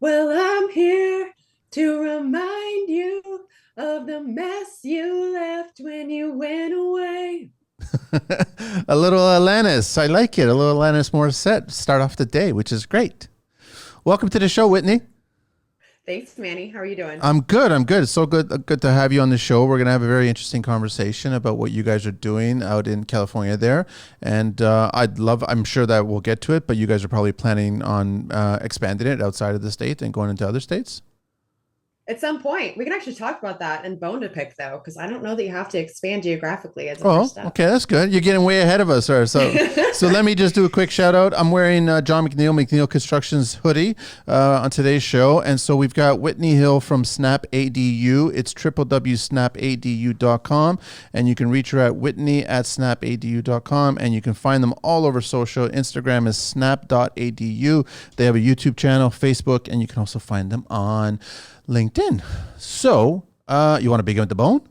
Well, I'm here to remind you of the mess you left when you went away. A little Alanis. I like it. A little Alanis Morissette. Start off the day, which is great. Welcome to the show, Whitney. Thanks, Manny. How are you doing? I'm good. I'm good. It's so good to have you on the show. We're gonna have a very interesting conversation about what you guys are doing out in California there, and I'm sure that we'll get to it. But you guys are probably planning on expanding it outside of the state and going into other states. At some point, we can actually talk about that and bone to pick, though, because I don't know that you have to expand geographically as a first Oh, step. okay, that's good. You're getting way ahead of us, sir. So let me just do a quick shout out. I'm wearing John McNeil Construction's hoodie on today's show, and so we've got Whitney Hill from SnapADU. It's www.snapadu.com, and you can reach her at whitney@snapadu.com, and you can find them all over social. Instagram is snap.adu. They have a YouTube channel, Facebook, and you can also find them on LinkedIn. So, you want to begin with the bone?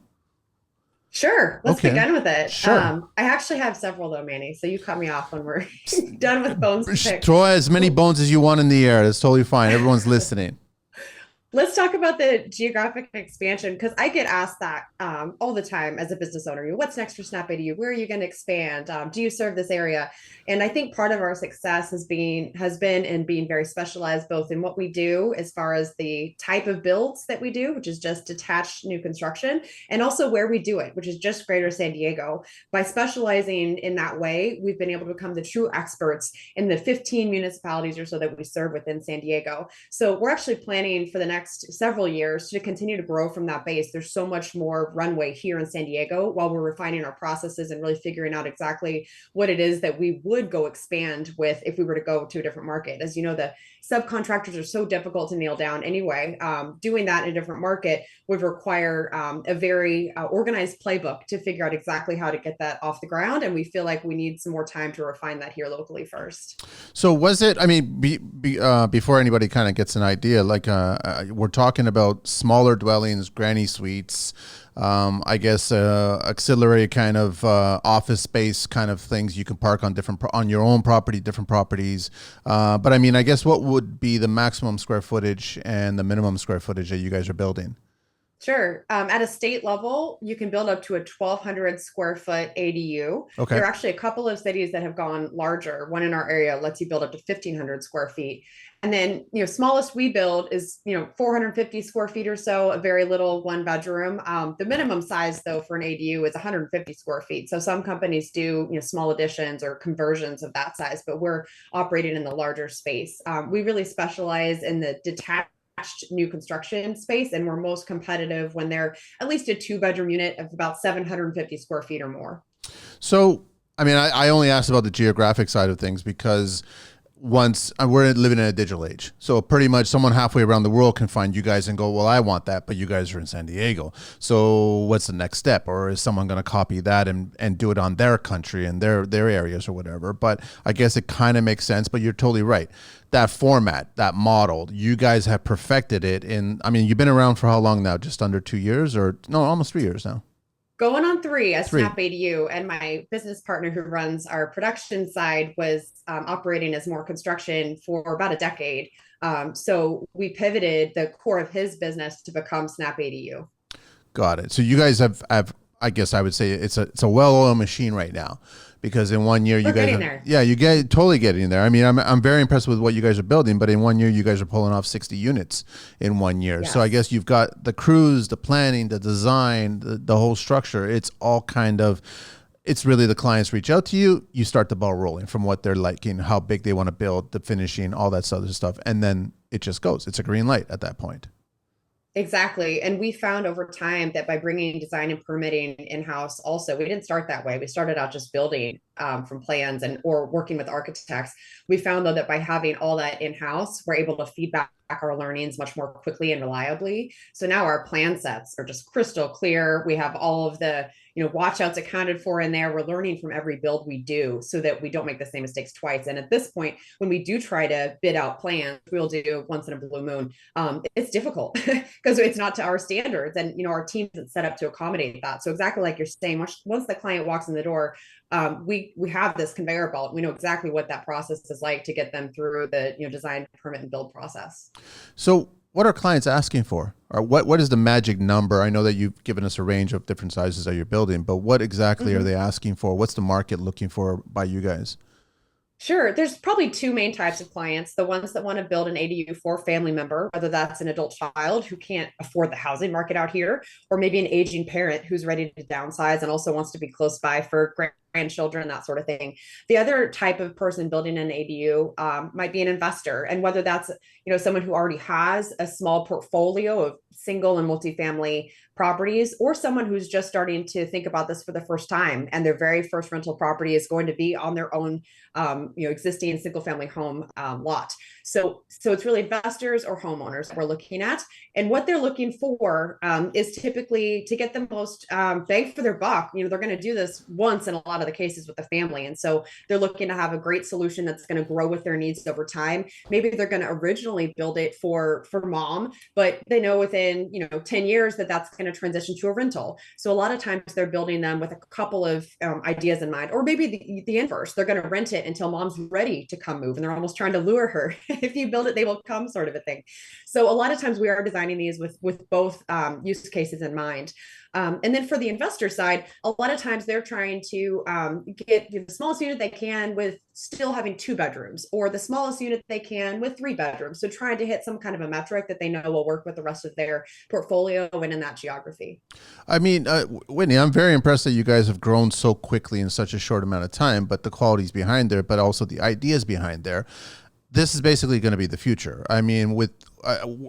Sure, let's Okay, begin with it. sure. I actually have several, though, Manny, so you cut me off when we're done with bones to pick. Throw as many bones as you want in the air. That's totally fine. Everyone's listening. Let's talk about the geographic expansion because I get asked that all the time as a business owner. What's next for SnapADU? Where are you going to expand? Do you serve this area? And I think part of our success has been in being very specialized, both in what we do as far as the type of builds that we do, which is just detached new construction, and also where we do it, which is just Greater San Diego. By specializing in that way, we've been able to become the true experts in the 15 municipalities or so that we serve within San Diego. So we're actually planning for the next several years to continue to grow from that base. There's so much more runway here in San Diego while we're refining our processes and really figuring out exactly what it is that we would go expand with if we were to go to a different market. As you know, the subcontractors are so difficult to nail down anyway. Doing that in a different market would require a very organized playbook to figure out exactly how to get that off the ground. And we feel like we need some more time to refine that here locally first. So was it? I mean, before anybody kind of gets an idea, like we're talking about smaller dwellings, granny suites. I guess auxiliary kind of office space kind of things you can park on on your own property, different properties. But I mean, I guess what would be the maximum square footage and the minimum square footage that you guys are building? Sure. At a state level, you can build up to a 1,200 square foot ADU. Okay. There are actually a couple of cities that have gone larger. One in our area lets you build up to 1,500 square feet. And then, smallest we build is, 450 square feet or so, a very little one bedroom. The minimum size, though, for an ADU is 150 square feet. So some companies do, small additions or conversions of that size, but we're operating in the larger space. We really specialize in the detached new construction space, and we're most competitive when they're at least a two-bedroom unit of about 750 square feet or more. So, I mean, I only asked about the geographic side of things because once we're living in a digital age, so pretty much someone halfway around the world can find you guys and go, well, I want that, but you guys are in San Diego, so what's the next step? Or is someone going to copy that and do it on their country and their areas or whatever? But I guess it kind of makes sense. But you're totally right, that format, that model, you guys have perfected it. In, I mean, you've been around for how long now? Just under 2 years, or no, almost 3 years now. Going on three as Three. SnapADU, and my business partner who runs our production side was operating as more construction for about a decade. So we pivoted the core of his business to become SnapADU. Got it. So you guys have I guess I would say it's a well-oiled machine right now, because in 1 year you We're guys getting have, there. yeah, you get totally getting there. I mean, I'm very impressed with what you guys are building, but in 1 year you guys are pulling off 60 units in 1 year. So I Yes. guess you've got the crews, the planning, the design, the whole structure. It's all kind of, it's really the clients reach out to you, you start the ball rolling from what they're liking, how big they want to build, the finishing, all that other stuff, and then it just goes. It's a green light at that point. Exactly. And we found over time that by bringing design and permitting in-house also, we didn't start that way. We started out just building from plans and or working with architects. We found though that by having all that in-house, we're able to feedback our learnings much more quickly and reliably. So now our plan sets are just crystal clear. We have all of the, watch outs accounted for in there. We're learning from every build we do so that we don't make the same mistakes twice. And at this point, when we do try to bid out plans, we'll do once in a blue moon. It's difficult because it's not to our standards, and our team isn't set up to accommodate that. So exactly like you're saying, once the client walks in the door, we have this conveyor belt. We know exactly what that process is like to get them through the design, permit, and build process. So what are clients asking for? Or what is the magic number? I know that you've given us a range of different sizes that you're building, but what exactly are they asking for? What's the market looking for by you guys? Sure. There's probably two main types of clients. The ones that want to build an ADU for a family member, whether that's an adult child who can't afford the housing market out here, or maybe an aging parent who's ready to downsize and also wants to be close by for grandchildren, that sort of thing. The other type of person building an ADU might be an investor. And whether that's, someone who already has a small portfolio of single and multifamily properties, or someone who's just starting to think about this for the first time, and their very first rental property is going to be on their own existing single family home lot. So it's really investors or homeowners we're looking at. And what they're looking for is typically to get the most bang for their buck. They're going to do this once in a lot of the cases with the family. And so they're looking to have a great solution that's going to grow with their needs over time. Maybe they're going to originally build it for mom, but they know within 10 years that's going to transition to a rental. So a lot of times they're building them with a couple of ideas in mind, or maybe the inverse. They're going to rent it until mom's ready to come move, and they're almost trying to lure her. If you build it, they will come, sort of a thing. So a lot of times we are designing these with both use cases in mind. And then for the investor side, a lot of times they're trying to get the smallest unit they can with still having 2 bedrooms, or the smallest unit they can with 3 bedrooms. So trying to hit some kind of a metric that they know will work with the rest of their portfolio and in that geography. I mean, Whitney, I'm very impressed that you guys have grown so quickly in such a short amount of time, but the qualities behind there, but also the ideas behind there. This is basically going to be the future. I mean,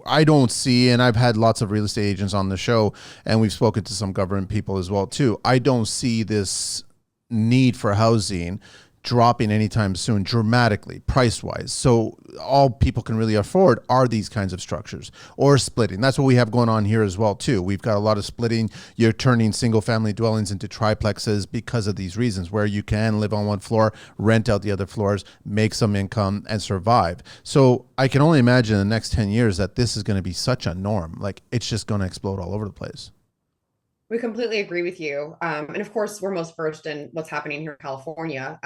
I don't see, and I've had lots of real estate agents on the show, and we've spoken to some government people as well too. I don't see this need for housing dropping anytime soon dramatically price wise. So all people can really afford are these kinds of structures, or splitting. That's what we have going on here as well too. We've got a lot of splitting. You're turning single family dwellings into triplexes because of these reasons, where you can live on one floor, rent out the other floors, make some income, and survive. So I can only imagine in the next 10 years that this is going to be such a norm. Like, it's just going to explode all over the place. We completely agree with you. And of course, we're most versed in what's happening here in California.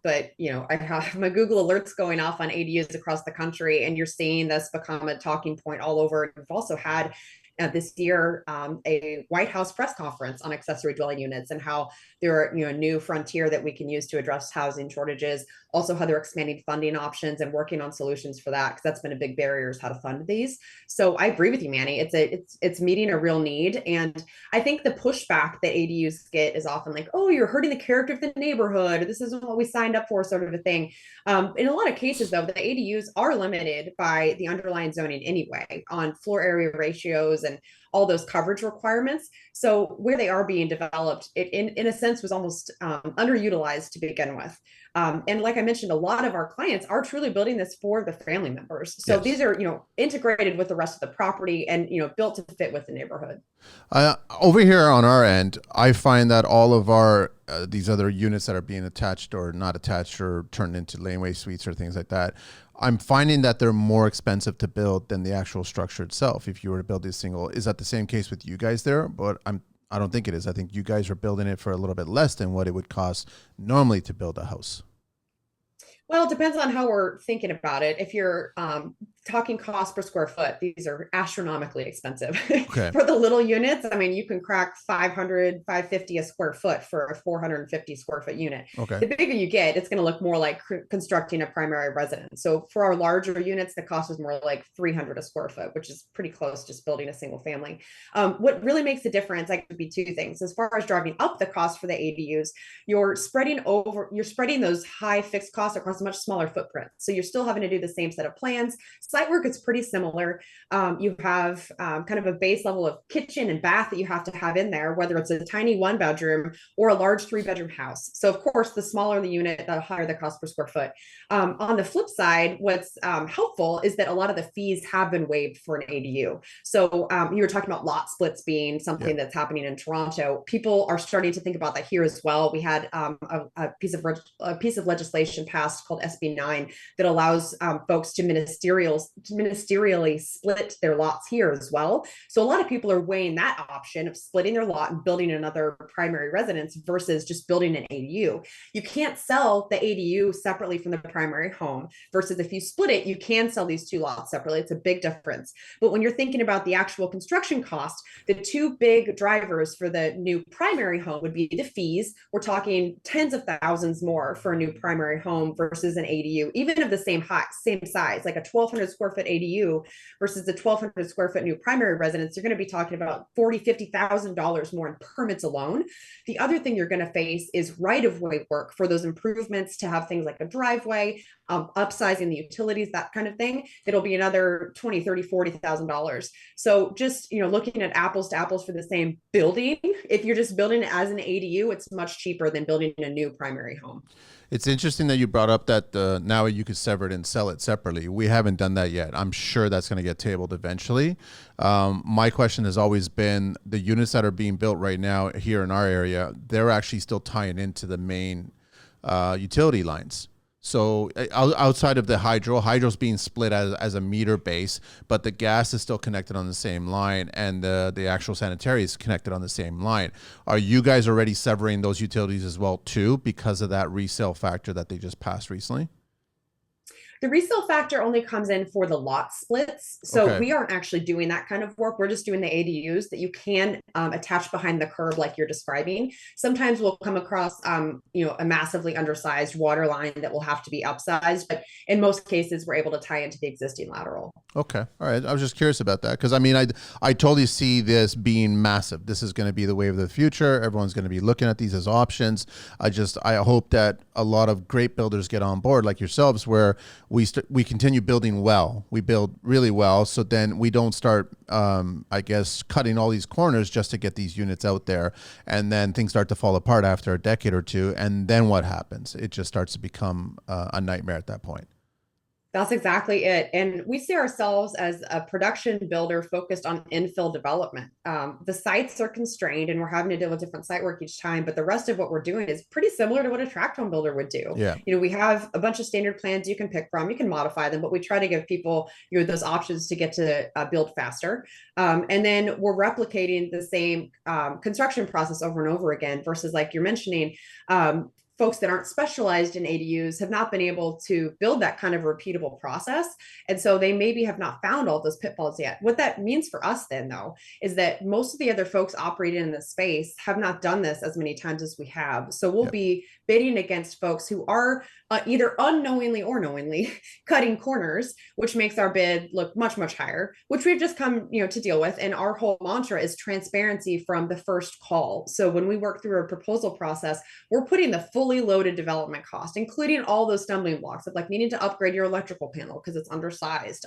But, I have my Google alerts going off on ADUs across the country, and you're seeing this become a talking point all over. We've also had this year a White House press conference on accessory dwelling units, and how they're a new frontier that we can use to address housing shortages. Also, how they're expanding funding options and working on solutions for that, because that's been a big barrier, is how to fund these. So I agree with you, Manny. It's meeting a real need. And I think the pushback that ADUs get is often like, oh, you're hurting the character of the neighborhood, this isn't what we signed up for, sort of a thing. In a lot of cases, though, the ADUs are limited by the underlying zoning anyway, on floor area ratios and all those coverage requirements. So where they are being developed, it in a sense was almost underutilized to begin with. And like I mentioned, a lot of our clients are truly building this for the family members. So Yes. these are, integrated with the rest of the property, and, built to fit with the neighborhood. Over here on our end, I find that all of our these other units that are being attached or not attached or turned into laneway suites or things like that, I'm finding that they're more expensive to build than the actual structure itself. If you were to build a single, is that the same case with you guys there? But I don't think it is. I think you guys are building it for a little bit less than what it would cost normally to build a house. Well, it depends on how we're thinking about it. If you're talking cost per square foot, these are astronomically expensive. Okay. For the little units, I mean, you can crack 500, 550 a square foot for a 450 square foot unit. Okay. The bigger you get, it's going to look more like constructing a primary residence. So for our larger units, the cost is more like 300 a square foot, which is pretty close to just building a single family. What really makes the difference, like, could be two things. As far as driving up the cost for the ADUs, you're spreading those high fixed costs across a much smaller footprint. So you're still having to do the same set of plans, Site work is pretty similar. You have kind of a base level of kitchen and bath that you have to have in there, whether it's a tiny 1 bedroom or a large 3 bedroom house. So of course, the smaller the unit, the higher the cost per square foot. On the flip side, what's helpful is that a lot of the fees have been waived for an ADU. So you were talking about lot splits being Yeah. something that's happening in Toronto. People are starting to think about that here as well. We had a piece of legislation passed called SB9 that allows folks to ministerially split their lots here as well. So a lot of people are weighing that option of splitting their lot and building another primary residence versus just building an ADU. You can't sell the ADU separately from the primary home versus if you split it, you can sell these two lots separately. It's a big difference. But when you're thinking about the actual construction cost, the two big drivers for the new primary home would be the fees. We're talking tens of thousands more for a new primary home versus an ADU, even of the same height, same size, like a 1,200 square foot ADU versus the 1,200 square foot new primary residence. You're going to be talking about $40,000-$50,000 more in permits alone. The other thing you're going to face is right of way work for those improvements to have things like a driveway, upsizing the utilities, that kind of thing. It'll be another $20,000, $30,000, $40,000. So just, looking at apples to apples for the same building, if you're just building it as an ADU, it's much cheaper than building a new primary home. It's interesting that you brought up that now you could sever it and sell it separately. We haven't done that yet. I'm sure that's going to get tabled eventually. My question has always been the units that are being built right now here in our area, they're actually still tying into the main utility lines. So outside of the hydro's being split as a meter base, but the gas is still connected on the same line, and the actual sanitary is connected on the same line. Are you guys already severing those utilities as well too because of that resale factor that they just passed recently? The resale factor only comes in for the lot splits. So Okay. we aren't actually doing that kind of work. We're just doing the ADUs that you can attach behind the curb like you're describing. Sometimes we'll come across, a massively undersized water line that will have to be upsized. But in most cases, we're able to tie into the existing lateral. Okay. All right. I was just curious about that because I totally see this being massive. This is going to be the wave of the future. Everyone's going to be looking at these as options. I hope that a lot of great builders get on board like yourselves, where we continue building well. We build really well, so then we don't start, cutting all these corners just to get these units out there, and then things start to fall apart after a decade or two. And then what happens? It just starts to become a nightmare at that point. That's exactly it. And we see ourselves as a production builder focused on infill development. The sites are constrained and we're having to deal with different site work each time, but the rest of what we're doing is pretty similar to what a tract home builder would do. Yeah. We have a bunch of standard plans you can pick from, you can modify them, but we try to give people those options to get to build faster. And then we're replicating the same construction process over and over again versus like you're mentioning, folks that aren't specialized in ADUs have not been able to build that kind of repeatable process. And so they maybe have not found all those pitfalls yet. What that means for us then, though, is that most of the other folks operating in this space have not done this as many times as we have. So we'll be bidding against folks who are either unknowingly or knowingly cutting corners, which makes our bid look much, much higher, which we've just come to deal with. And our whole mantra is transparency from the first call. So when we work through a proposal process, we're putting the fully loaded development cost, including all those stumbling blocks of like needing to upgrade your electrical panel because it's undersized,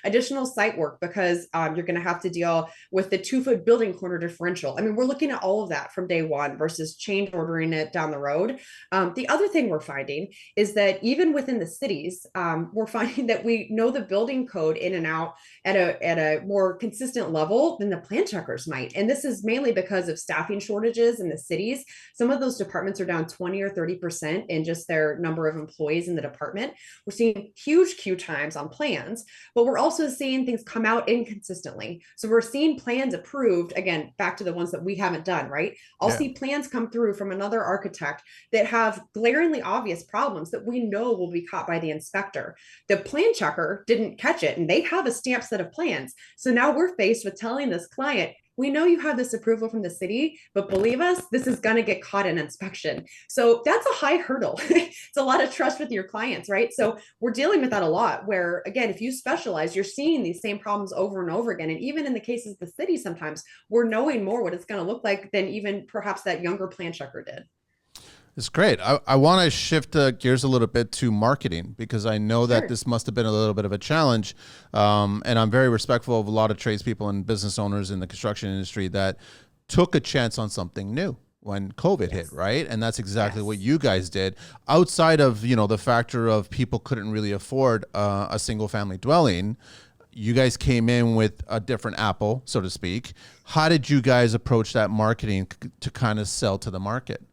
additional site work because you're going to have to deal with the 2-foot building corner differential. I mean, we're looking at all of that from day one versus change ordering it down the road. The other thing we're finding is that even within the cities, we're finding that we know the building code in and out at a more consistent level than the plan checkers might. And this is mainly because of staffing shortages in the cities. Some of those departments are down 20 or 30% in just their number of employees in the department. We're seeing huge queue times on plans, but we're also seeing things come out inconsistently. So we're seeing plans approved, again, back to the ones that we haven't done, right? I'll see plans come through from another architect that have glaringly obvious problems that we know will be caught by the inspector. The plan checker didn't catch it and they have a stamped set of plans. So now we're faced with telling this client, we know you have this approval from the city, but believe us, this is going to get caught in inspection. So that's a high hurdle. It's a lot of trust with your clients, right? So we're dealing with that a lot where, again, if you specialize, you're seeing these same problems over and over again. And even in the cases of the city, sometimes we're knowing more what it's going to look like than even perhaps that younger plan checker did. It's great. I want to shift gears a little bit to marketing because I know that Sure. this must have been a little bit of a challenge. And I'm very respectful of a lot of tradespeople and business owners in the construction industry that took a chance on something new when COVID hit, Yes. right? And that's exactly what Yes. you guys did. Outside of, the factor of people couldn't really afford a single family dwelling, you guys came in with a different apple, so to speak. How did you guys approach that marketing to kind of sell to the market?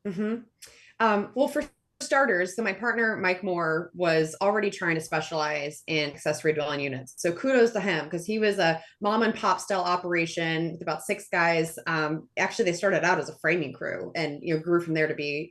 hmm well, for starters, so my partner, Mike Moore, was already trying to specialize in accessory dwelling units. So kudos to him because he was a mom and pop style operation with about six guys. Actually, they started out as a framing crew and, grew from there to be,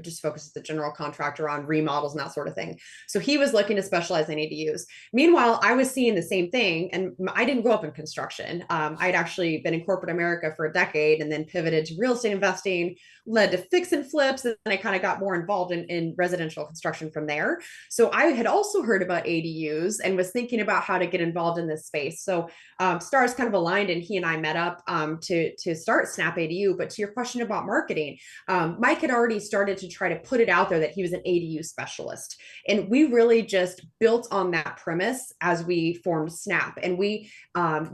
just focused as a general contractor on remodels and that sort of thing. So he was looking to specialize in ADUs. Meanwhile, I was seeing the same thing and I didn't grow up in construction. I'd actually been in corporate America for a decade and then pivoted to real estate investing, led to fix and flips, and I kind of got more involved in residential construction from there. So I had also heard about ADUs and was thinking about how to get involved in this space. So stars kind of aligned, and he and I met up to start SnapADU. But to your question about marketing, Mike had already started to try to put it out there that he was an ADU specialist, and we really just built on that premise as we formed Snap, and we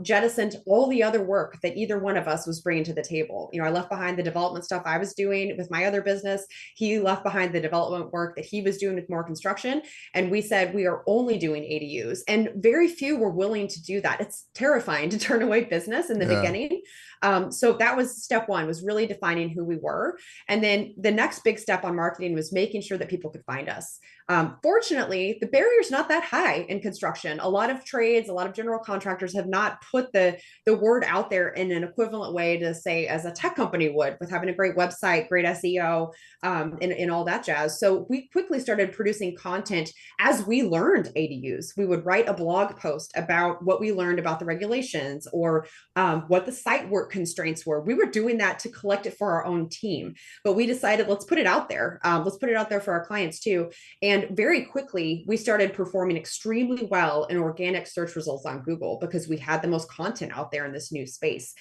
jettisoned all the other work that either one of us was bringing to the table. I left behind the development stuff I was doing with my other business. He left behind the development work that he was doing with more construction. And we said, we are only doing ADUs. And very few were willing to do that. It's terrifying to turn away business in the Yeah. beginning. So that was step one, was really defining who we were. And then the next big step on marketing was making sure that people could find us. Fortunately, the barrier's not that high in construction. A lot of trades, a lot of general contractors have not put the word out there in an equivalent way to say as a tech company would, with having a great website, great SEO, and all that jazz. So we quickly started producing content as we learned ADUs. We would write a blog post about what we learned about the regulations or what the site work constraints were. We were doing that to collect it for our own team, but we decided let's put it out there. Let's put it out there for our clients too. And very quickly, we started performing extremely well in organic search results on Google because we had the most content out there in this new space.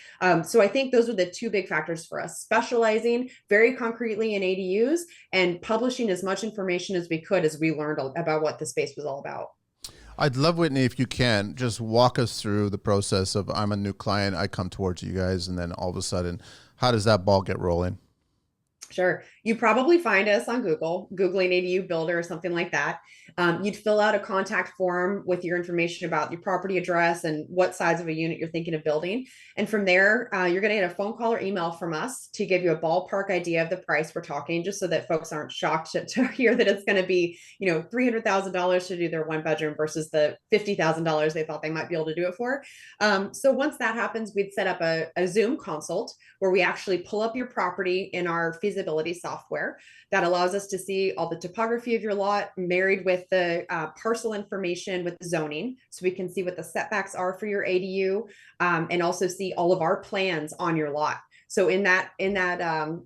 So I think those are the two big factors for us: specializing very concretely in ADUs and publishing as much information as we could as we learned about what the space was all about. I'd love, Whitney, if you can just walk us through the process of I'm a new client, I come towards you guys, and then all of a sudden, how does that ball get rolling? Sure. You probably find us on Google, Googling ADU builder or something like that. You'd fill out a contact form with your information about your property address and what size of a unit you're thinking of building. And from there, you're going to get a phone call or email from us to give you a ballpark idea of the price we're talking, just so that folks aren't shocked to hear that it's going to be, $300,000 to do their one bedroom versus the $50,000 they thought they might be able to do it for. So once that happens, we'd set up a Zoom consult where we actually pull up your property in our feasibility software that allows us to see all the topography of your lot married with the parcel information with the zoning. So we can see what the setbacks are for your ADU and also see all of our plans on your lot. So in that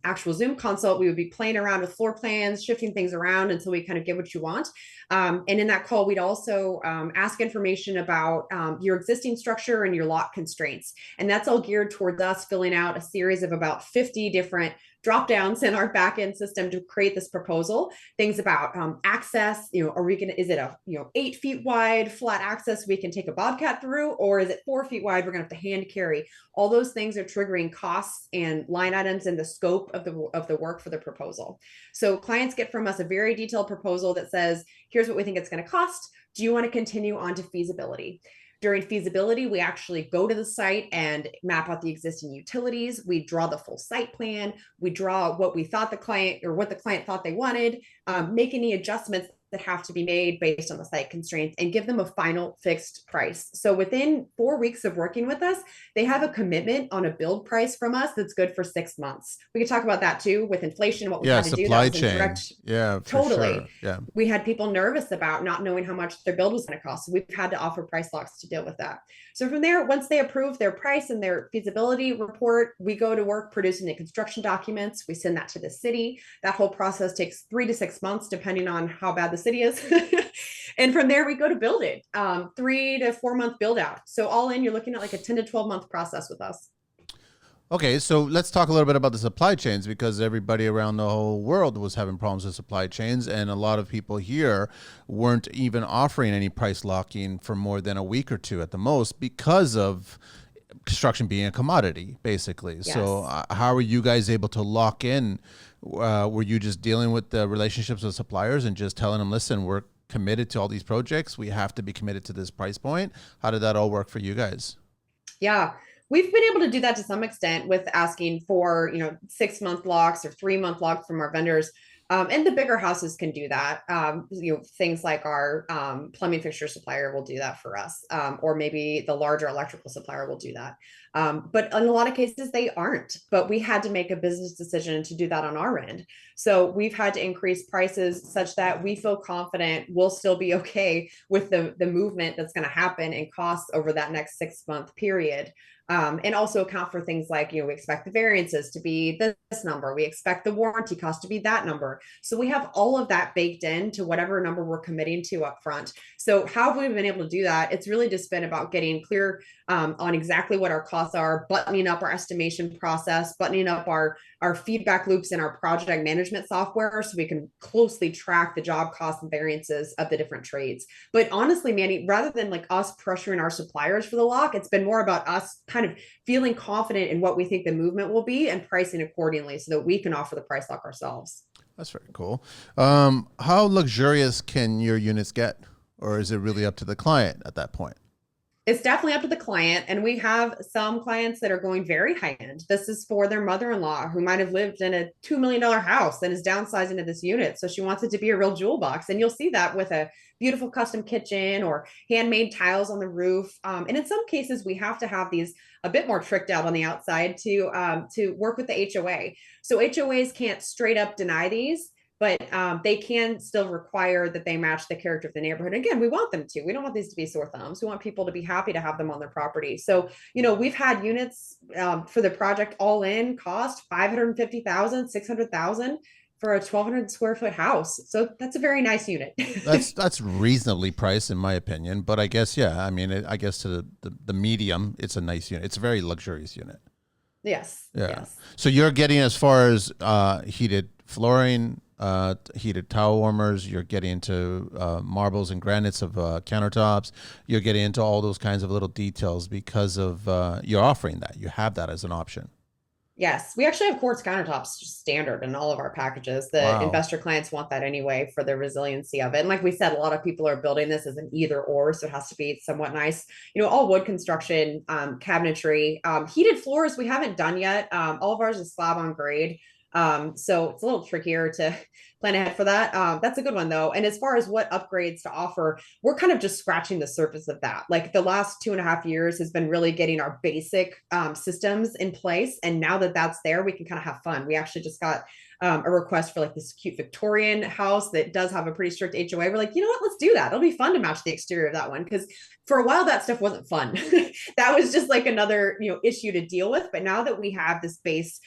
actual Zoom consult, we would be playing around with floor plans, shifting things around until we kind of get what you want. And in that call, we'd also ask information about your existing structure and your lot constraints. And that's all geared towards us filling out a series of about 50 different drop downs in our backend system to create this proposal. Things about access, are we going to, is it a, 8 feet wide flat access we can take a bobcat through, or is it 4 feet wide? We're going to have to hand carry. All those things are triggering costs and line items in the scope of the work for the proposal. So clients get from us a very detailed proposal that says, here's what we think it's going to cost. Do you want to continue on to feasibility? During feasibility, we actually go to the site and map out the existing utilities. We draw the full site plan. We draw what we thought the client or what the client thought they wanted, make any adjustments that have to be made based on the site constraints, and give them a final fixed price. So within 4 weeks of working with us, they have a commitment on a build price from us that's good for 6 months. We could talk about that too with inflation, what we Yeah, had to do. That supply was in chain. direct. Yeah, for Totally. sure. Yeah. We had people nervous about not knowing how much their build was going to cost. So we've had to offer price locks to deal with that. So from there, once they approve their price and their feasibility report, we go to work producing the construction documents. We send that to the city. That whole process takes 3 to 6 months, depending on how bad the city is. And from there, we go to build it, 3 to 4 month build out. So all in, you're looking at like a 10 to 12 month process with us. Okay, so let's talk a little bit about the supply chains because everybody around the whole world was having problems with supply chains, and a lot of people here weren't even offering any price locking for more than a week or two at the most because of construction being a commodity, basically. So, Yes. how are you guys able to lock in? Were you just dealing with the relationships with suppliers and just telling them, listen, we're committed to all these projects. We have to be committed to this price point. How did that all work for you guys? Yeah. We've been able to do that to some extent with asking for, 6 month locks or 3 month locks from our vendors. And the bigger houses can do that. Things like our plumbing fixture supplier will do that for us, or maybe the larger electrical supplier will do that. But in a lot of cases, they aren't. But we had to make a business decision to do that on our end. So we've had to increase prices such that we feel confident we'll still be okay with the movement that's going to happen and costs over that next 6 month period. And also account for things like, we expect the variances to be this number. We expect the warranty cost to be that number. So we have all of that baked into whatever number we're committing to up front. So how have we been able to do that? It's really just been about getting clear on exactly what our costs are, buttoning up our estimation process, buttoning up our feedback loops in our project management software so we can closely track the job costs and variances of the different trades. But honestly, Manny, rather than like us pressuring our suppliers for the lock, it's been more about us kind of feeling confident in what we think the movement will be and pricing accordingly so that we can offer the price lock ourselves. That's very cool. How luxurious can your units get? Or is it really up to the client at that point? It's definitely up to the client. And we have some clients that are going very high end. This is for their mother in law who might have lived in a $2 million house and is downsizing to this unit. So she wants it to be a real jewel box. And you'll see that with a beautiful custom kitchen or handmade tiles on the roof. And in some cases, we have to have these a bit more tricked out on the outside to work with the HOA. So HOAs can't straight up deny these, but they can still require that they match the character of the neighborhood. Again, we want them to. We don't want these to be sore thumbs. We want people to be happy to have them on their property. So, we've had units for the project all in cost 550,000, 600,000 for a 1,200 square foot house. So that's a very nice unit. That's reasonably priced in my opinion, but I guess yeah. I mean, I guess to the medium, it's a nice unit. It's a very luxurious unit. Yes. Yeah. Yes. So you're getting as far as heated flooring, heated towel warmers. You're getting into marbles and granites of countertops. You're getting into all those kinds of little details because of you're offering that. You have that as an option. Yes, we actually have quartz countertops just standard in all of our packages. The Wow. investor clients want that anyway for the resiliency of it. And like we said, a lot of people are building this as an either or, so it has to be somewhat nice. All wood construction, cabinetry, heated floors we haven't done yet. All of ours is slab on grade. So it's a little trickier to plan ahead for that. That's a good one though. And as far as what upgrades to offer, we're kind of just scratching the surface of that. Like the last 2.5 years has been really getting our basic systems in place. And now that that's there, we can kind of have fun. We actually just got a request for like this cute Victorian house that does have a pretty strict HOA. We're like, you know what, let's do that. It'll be fun to match the exterior of that one. Because for a while that stuff wasn't fun. That was just like another, issue to deal with. But now that we have this base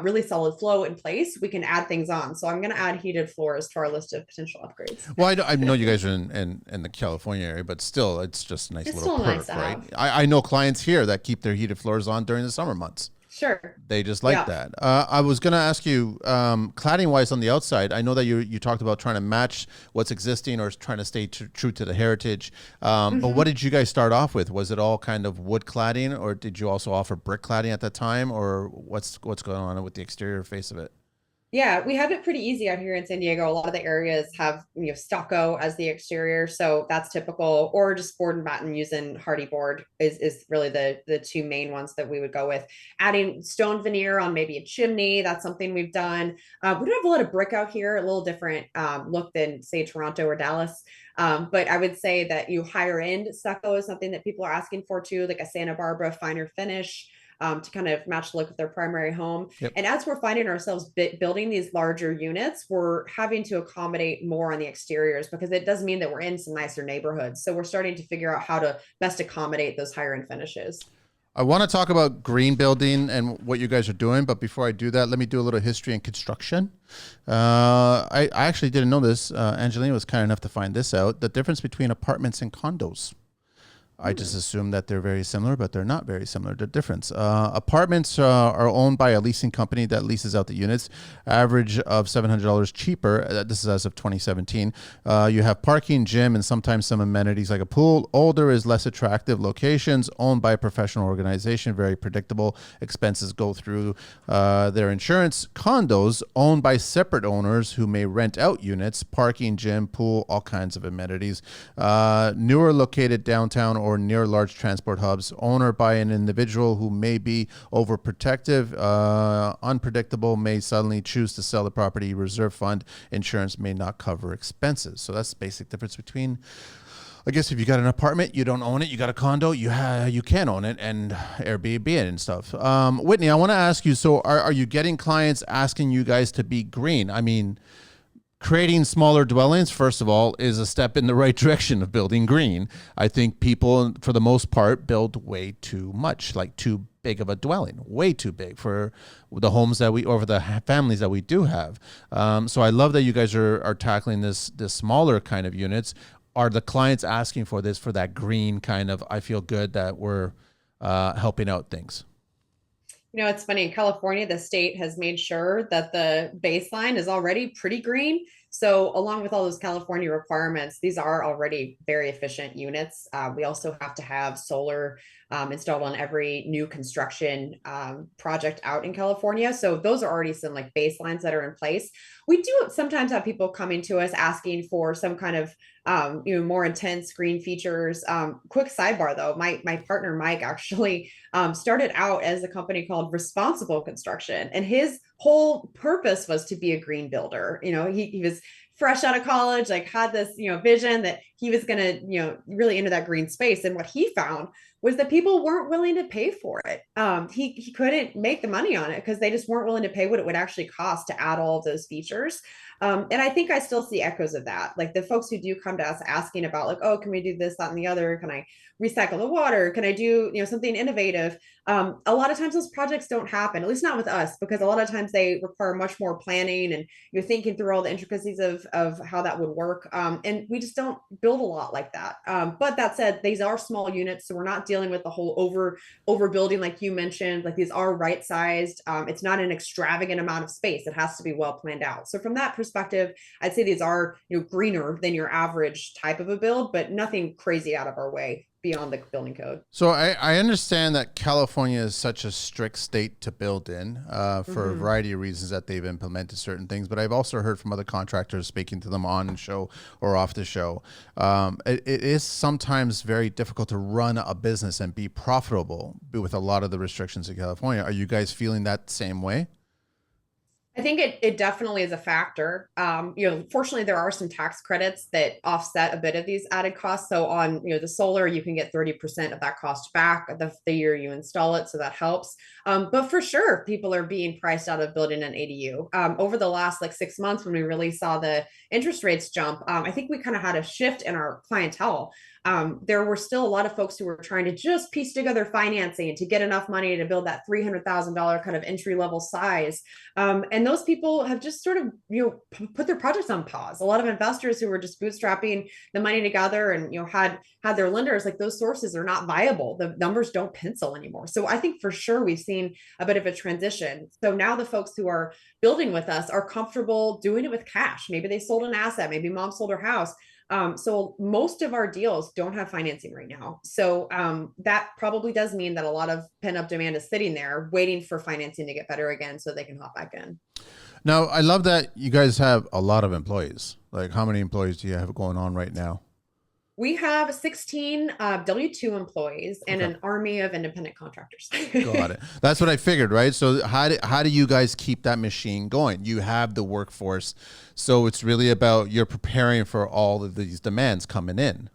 really solid flow in place, we can add things on. So I'm going to add heated floors to our list of potential upgrades. Well, I know you guys are in the California area, but still, it's just a nice It's little still nice perk, to right? have. I know clients here that keep their heated floors on during the summer months. Sure. They just like Yeah. that. I was going to ask you, cladding wise on the outside, I know that you talked about trying to match what's existing or trying to stay true to the heritage. But what did you guys start off with? Was it all kind of wood cladding, or did you also offer brick cladding at that time, or what's going on with the exterior face of it? Yeah, we have it pretty easy out here in San Diego. A lot of the areas have, stucco as the exterior, so that's typical. Or just board and batten using hardy board is really the two main ones that we would go with. Adding stone veneer on maybe a chimney, that's something we've done. We don't have a lot of brick out here, a little different look than say Toronto or Dallas. But I would say that higher end stucco is something that people are asking for too, like a Santa Barbara finer finish. To kind of match the look of their primary home. Yep. And as we're finding ourselves building these larger units, we're having to accommodate more on the exteriors because it does mean that we're in some nicer neighborhoods. So we're starting to figure out how to best accommodate those higher end finishes. I want to talk about green building and what you guys are doing, but before I do that, let me do a little history and construction. I actually didn't know this. Angelina was kind enough to find this out. The difference between apartments and condos. I just assume that they're very similar, but they're not very similar. They're different. Apartments are owned by a leasing company that leases out the units, average of $700 cheaper. This is as of 2017. You have parking, gym, and sometimes some amenities like a pool. Older is less attractive locations, owned by a professional organization, very predictable. Expenses go through their insurance. Condos owned by separate owners who may rent out units, parking, gym, pool, all kinds of amenities. Newer located downtown or near large transport hubs, owner by an individual who may be overprotective, unpredictable, may suddenly choose to sell the property, reserve fund, insurance may not cover expenses. So that's the basic difference between, I guess, if you got an apartment, you don't own it, you got a condo, you can own it and Airbnb it and stuff. Whitney, I want to ask you, so are you getting clients asking you guys to be green? I mean, creating smaller dwellings, first of all, is a step in the right direction of building green. I think people, for the most part, build way too much, like too big of a dwelling, way too big for the homes that we, or for the families that we do have. So I love that you guys are tackling this smaller kind of units. Are the clients asking for this, for that green kind of, I feel good that we're helping out things? It's funny. In California, the state has made sure that the baseline is already pretty green. So, along with all those California requirements, these are already very efficient units. We also have to have solar installed on every new construction project out in California. So, those are already some like baselines that are in place. We do sometimes have people coming to us asking for some kind of more intense green features. Quick sidebar though, my partner Mike actually started out as a company called Responsible Construction, and his whole purpose was to be a green builder. He was fresh out of college, like had this vision that he was going to really into that green space, and what he found was that people weren't willing to pay for it. He couldn't make the money on it because they just weren't willing to pay what it would actually cost to add all of those features. And I think I still see echoes of that. Like the folks who do come to us asking about like, oh, can we do this, that, and the other? Can I recycle the water? Can I do, something innovative? A lot of times those projects don't happen, at least not with us, because a lot of times they require much more planning and you're thinking through all the intricacies of how that would work. And we just don't build a lot like that. But that said, these are small units, so we're not dealing with the whole overbuilding like you mentioned. Like these are right sized. It's not an extravagant amount of space. It has to be well planned out. So from that perspective, I'd say these are greener than your average type of a build, but nothing crazy out of our way beyond the building code. So I understand that California is such a strict state to build in for a variety of reasons that they've implemented certain things. But I've also heard from other contractors speaking to them on the show or off the show. It is sometimes very difficult to run a business and be profitable with a lot of the restrictions in California. Are you guys feeling that same way? I think it definitely is a factor. Fortunately, there are some tax credits that offset a bit of these added costs. So on, the solar, you can get 30% of that cost back the year you install it. So that helps. But for sure, people are being priced out of building an ADU. Over the last like 6 months, when we really saw the interest rates jump, I think we kind of had a shift in our clientele. There were still a lot of folks who were trying to just piece together financing to get enough money to build that $300,000 kind of entry level size. And those people have just sort of, put their projects on pause. A lot of investors who were just bootstrapping the money together and, had their lenders, like those sources are not viable. The numbers don't pencil anymore. So I think for sure we've seen a bit of a transition. So now the folks who are building with us are comfortable doing it with cash. Maybe they sold an asset, maybe mom sold her house. So most of our deals don't have financing right now. So that probably does mean that a lot of pent up demand is sitting there waiting for financing to get better again so they can hop back in. Now, I love that you guys have a lot of employees. Like, how many employees do you have going on right now? We have 16 W-2 employees and Okay. an army of independent contractors. Got it. That's what I figured, right? So how do you guys keep that machine going? You have the workforce, so it's really about you're preparing for all of these demands coming in.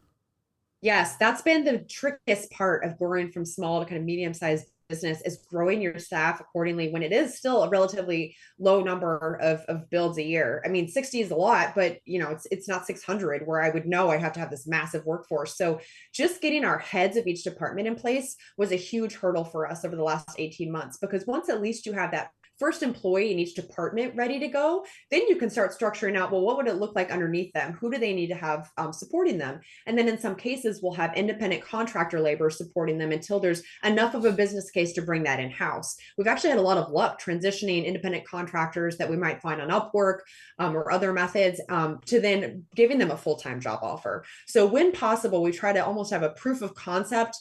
Yes, that's been the trickiest part of growing from small to kind of medium-sized business is growing your staff accordingly when it is still a relatively low number of builds a year. I mean, 60 is a lot, but it's not 600 where I would know I have to have this massive workforce. So just getting our heads of each department in place was a huge hurdle for us over the last 18 months, because once at least you have that first employee in each department ready to go, then you can start structuring out, well, what would it look like underneath them? Who do they need to have supporting them? And then in some cases, we'll have independent contractor labor supporting them until there's enough of a business case to bring that in house. We've actually had a lot of luck transitioning independent contractors that we might find on Upwork or other methods to then giving them a full-time job offer. So when possible, we try to almost have a proof of concept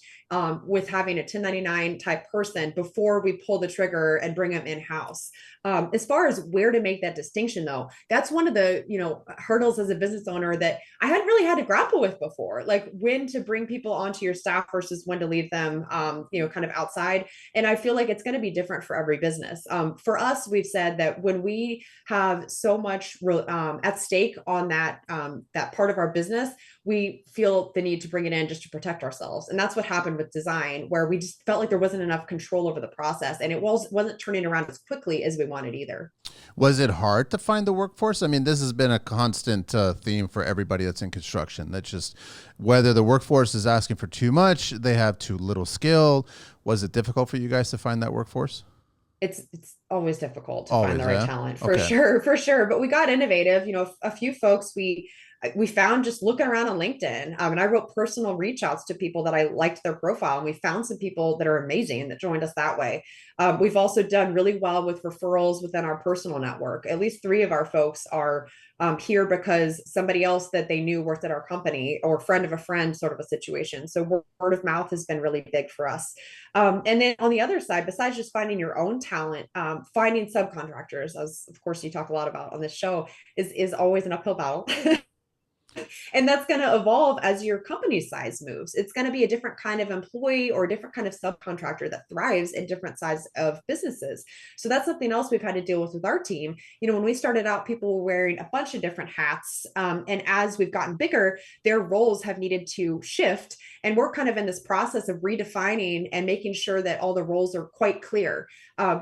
with having a 1099 type person before we pull the trigger and bring them in house. As far as where to make that distinction, though, that's one of the hurdles as a business owner that I hadn't really had to grapple with before, like when to bring people onto your staff versus when to leave them, kind of outside. And I feel like it's going to be different for every business. For us, we've said that when we have so much at stake on that part of our business, we feel the need to bring it in just to protect ourselves. And that's what happened with design, where we just felt like there wasn't enough control over the process, and it wasn't turning around as quickly as we wanted either. Was it hard to find the workforce? I mean, this has been a constant theme for everybody that's in construction. That's just whether the workforce is asking for too much, they have too little skill. Was it difficult for you guys to find that workforce? It's always difficult to Always, find the right yeah? talent, Okay. for sure. But we got innovative. A few folks we found just looking around on LinkedIn. And I wrote personal reach outs to people that I liked their profile. And we found some people that are amazing that joined us that way. We've also done really well with referrals within our personal network. At least 3 of our folks are here because somebody else that they knew worked at our company, or friend of a friend sort of a situation. So word of mouth has been really big for us. And then on the other side, besides just finding your own talent, finding subcontractors, as of course you talk a lot about on this show, is always an uphill battle. And that's going to evolve as your company size moves. It's going to be a different kind of employee or a different kind of subcontractor that thrives in different size of businesses. So that's something else we've had to deal with our team. When we started out, people were wearing a bunch of different hats. And as we've gotten bigger, their roles have needed to shift. And we're kind of in this process of redefining and making sure that all the roles are quite clear.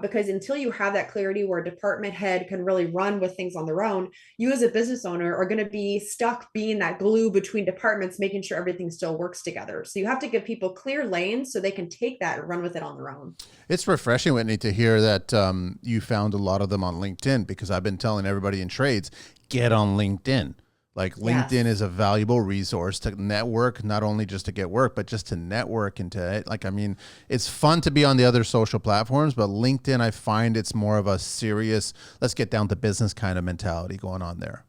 Because until you have that clarity where a department head can really run with things on their own, you as a business owner are going to be stuck being that glue between departments, making sure everything still works together. So you have to give people clear lanes so they can take that and run with it on their own. It's refreshing, Whitney, to hear that you found a lot of them on LinkedIn, because I've been telling everybody in trades, get on LinkedIn. Like, Yes. LinkedIn is a valuable resource to network, not only just to get work, but just to network and it's fun to be on the other social platforms, but LinkedIn, I find it's more of a serious, let's get down to business kind of mentality going on there.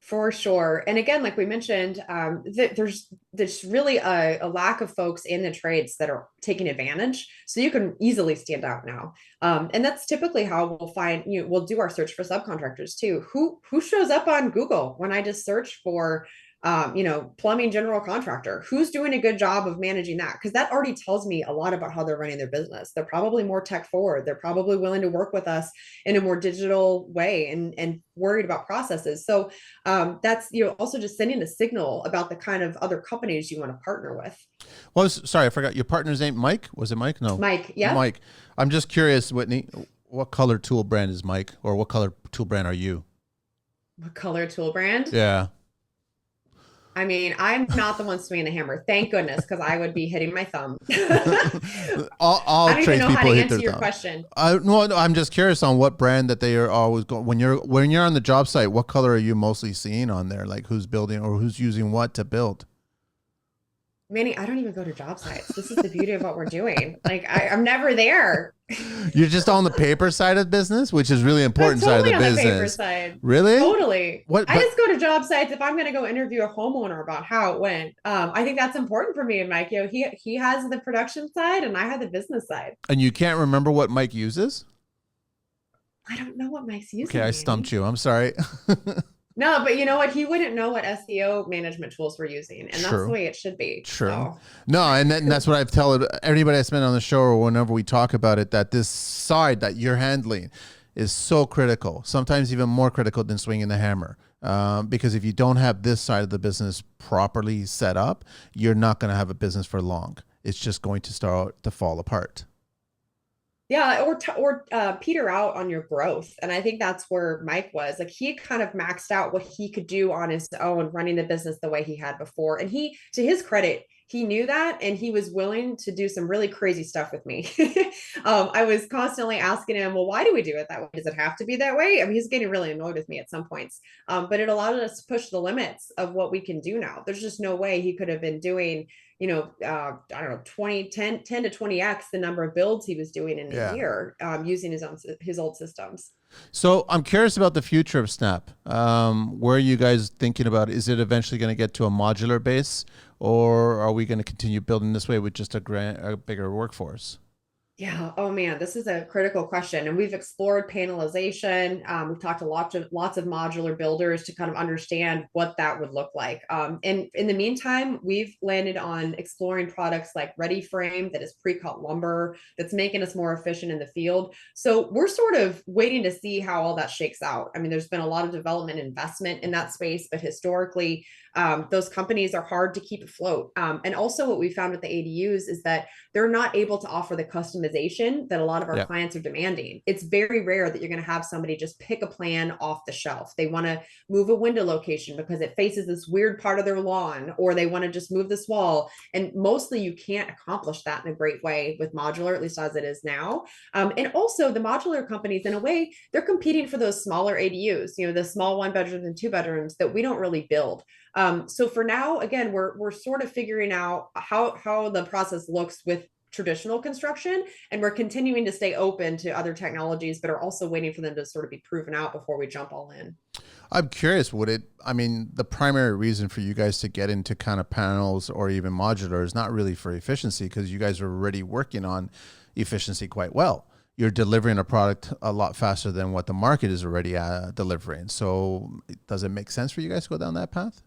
For sure. And again, like we mentioned, there's really a lack of folks in the trades that are taking advantage. So you can easily stand out now. And that's typically how we'll do our search for subcontractors too. Who shows up on Google when I just search for plumbing general contractor? Who's doing a good job of managing that? Because that already tells me a lot about how they're running their business. They're probably more tech forward. They're probably willing to work with us in a more digital way and worried about processes. So that's also just sending a signal about the kind of other companies you want to partner with. Well, sorry, I forgot your partner's name. Mike? Was it Mike? No. Mike, yeah. Mike. I'm just curious, Whitney, what color tool brand is Mike, or what color tool brand are you? What color tool brand? Yeah. I mean, I'm not the one swinging the hammer. Thank goodness, because I would be hitting my thumb. all I don't even know how to hit answer their your thumb. question. No, I'm just curious on what brand that they are always going. When you're on the job site, what color are you mostly seeing on there? Like, who's building or who's using what to build? Manny, I don't even go to job sites. This is the beauty of what we're doing. Like, I'm never there. You're just on the paper side of business, which is really I'm important totally side of on the the paper business. side. Really? Totally. What? I But just go to job sites if I'm going to go interview a homeowner about how it went. I think that's important for me and Mike. He has the production side and I have the business side. and you can't remember what Mike uses? I don't know what Mike's Okay, using, I Manny. stumped you. I'm sorry. No, but you know what? He wouldn't know what SEO management tools we're using, and that's the True. way it should be. True. So No, and that's what I've told everybody I spend on the show, or whenever we talk about it, that this side that you're handling is so critical, sometimes even more critical than swinging the hammer. Because if you don't have this side of the business properly set up, you're not going to have a business for long. It's just going to start to fall apart. yeah, or peter out on your growth, and I think that's where Mike was. Like he kind of maxed out what he could do on his own, running the business the way he had before. And he, to his credit, he knew that, and he was willing to do some really crazy stuff with me. I was constantly asking him, well, why do we do it that way? Does it have to be that way? I mean, he's getting really annoyed with me at some points. But it allowed us to push the limits of what we can do now. There's just no way he could have been doing, I don't know, 10 to 20x the number of builds he was doing in a Yeah. year, using his old systems. So I'm curious about the future of Snap. Where are you guys thinking about? Is it eventually going to get to a modular base, or are we going to continue building this way with just a bigger workforce? Yeah. Oh man, this is a critical question, and we've explored panelization. We've talked to lots of modular builders to kind of understand what that would look like. And in the meantime, we've landed on exploring products like Ready Frame, that is pre-cut lumber, that's making us more efficient in the field. So we're sort of waiting to see how all that shakes out. I mean, there's been a lot of development investment in that space, but historically, those companies are hard to keep afloat. And also, what we found with the ADUs is that they're not able to offer the customization that a lot of our Yeah. clients are demanding. It's very rare that you're going to have somebody just pick a plan off the shelf. They want to move a window location because it faces this weird part of their lawn, or they want to just move this wall. And mostly you can't accomplish that in a great way with modular, at least as it is now. And also, the modular companies, in a way, they're competing for those smaller ADUs, the small 1 bedrooms and 2 bedrooms that we don't really build. So for now, again, we're sort of figuring out how the process looks with traditional construction, and we're continuing to stay open to other technologies, but are also waiting for them to sort of be proven out before we jump all in. I'm curious, I mean, the primary reason for you guys to get into kind of panels or even modular is not really for efficiency, because you guys are already working on efficiency quite well. You're delivering a product a lot faster than what the market is already delivering. So does it make sense for you guys to go down that path?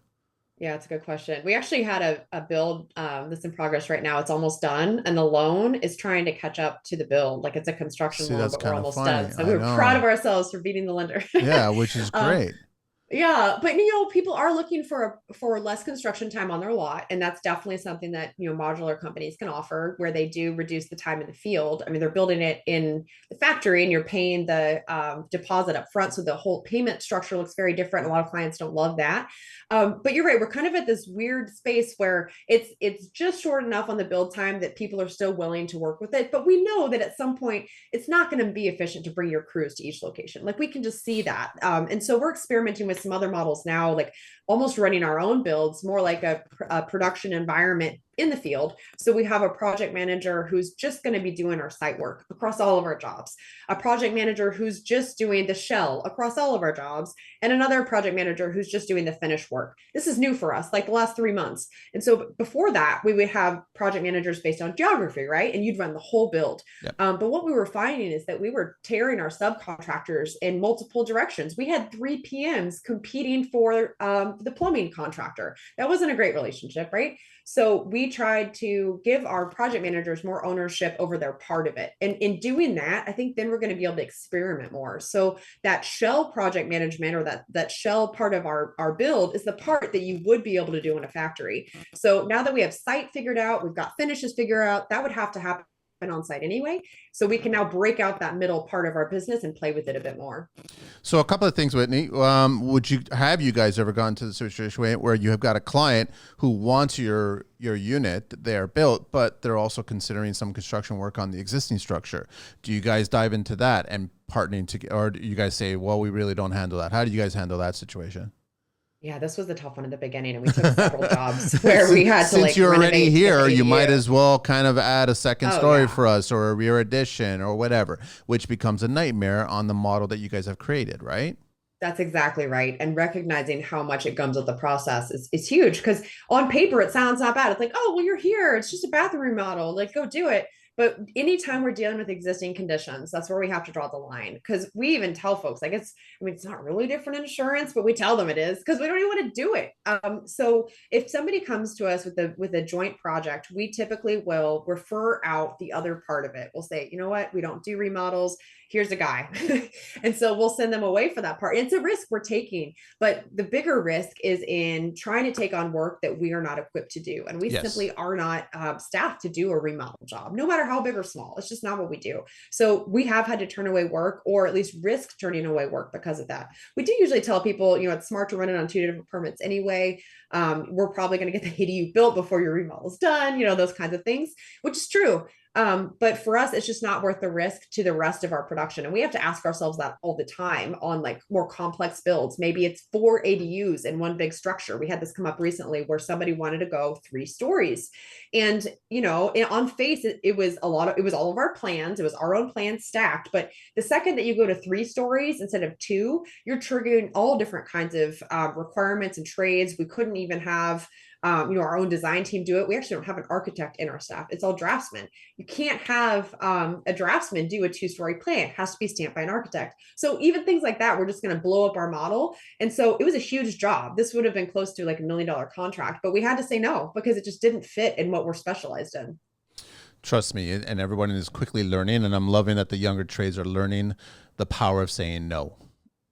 Yeah, it's a good question. We actually had a build that's in progress right now. It's almost done, and the loan is trying to catch up to the build. Like, it's a construction See, loan, that's but we're kind of almost funny. done. So I we're proud of know. ourselves for beating the lender. Yeah, which is um, great. Yeah, but people are looking for less construction time on their lot, and that's definitely something that modular companies can offer, where they do reduce the time in the field. I mean, they're building it in the factory, and you're paying the deposit up front, so the whole payment structure looks very different. A lot of clients don't love that, but you're right. We're kind of at this weird space where it's just short enough on the build time that people are still willing to work with it. But we know that at some point it's not going to be efficient to bring your crews to each location. Like, we can just see that, and so we're experimenting with some other models now, like almost running our own builds, more like a production environment in the field. So we have a project manager who's just going to be doing our site work across all of our jobs, a project manager who's just doing the shell across all of our jobs, and another project manager who's just doing the finished work. This is new for us, like the last 3 months. And so before that, we would have project managers based on geography, right? And you'd run the whole build. Yep. But what we were finding is that we were tearing our subcontractors in multiple directions. We had 3 PMs competing for the plumbing contractor. That wasn't a great relationship, right? So we tried to give our project managers more ownership over their part of it. And in doing that, I think then we're going to be able to experiment more. So that shell project management, or that shell part of our build, is the part that you would be able to do in a factory. So now that we have site figured out, we've got finishes figured out, that would have to happen on site anyway. So we can now break out that middle part of our business and play with it a bit more. So a couple of things, Whitney. Have you guys ever gone to the situation where you have got a client who wants your unit there built, but they're also considering some construction work on the existing structure? Do you guys dive into that and partnering together, or do you guys say, well, we really don't handle that? How do you guys handle that situation? Yeah, this was the tough one in the beginning, and we took several jobs where we had to Since like you're already renovate here, the you might ADU. as well kind of add a second Oh story yeah. for us, or a rear addition or whatever, which becomes a nightmare on the model that you guys have created, right? That's exactly right. And recognizing how much it comes with the process is huge, because on paper it sounds not bad. It's like, oh, well, you're here. It's just a bathroom remodel. Like, go do it. But anytime we're dealing with existing conditions, that's where we have to draw the line. Because we even tell folks, like, it's not really different insurance, but we tell them it is, because we don't even want to do it. So if somebody comes to us with a joint project, we typically will refer out the other part of it. We'll say, you know what, we don't do remodels. here's a guy. And so we'll send them away for that part. It's a risk we're taking, but the bigger risk is in trying to take on work that we are not equipped to do. And we Yes. simply are not staffed to do a remodel job, no matter how big or small. It's just not what we do. So we have had to turn away work, or at least risk turning away work because of that. We do usually tell people, it's smart to run it on 2 different permits anyway. We're probably going to get the ADU built before your remodel is done, those kinds of things, which is true. But for us, it's just not worth the risk to the rest of our production. And we have to ask ourselves that all the time on like more complex builds. Maybe it's 4 ADUs in one big structure. We had this come up recently where somebody wanted to go 3 stories. And, on face, it was it was all of our plans. It was our own plans stacked. But the second that you go to 3 stories instead of two, you're triggering all different kinds of requirements and trades. We couldn't even have our own design team do it. We actually don't have an architect in our staff. It's all draftsmen. You can't have a draftsman do a 2 story plan. It has to be stamped by an architect. So even things like that, we're just going to blow up our model. And so it was a huge job. This would have been close to like $1 million contract, but we had to say no because it just didn't fit in what we're specialized in. Trust me, and everyone is quickly learning, and I'm loving that the younger trades are learning the power of saying no.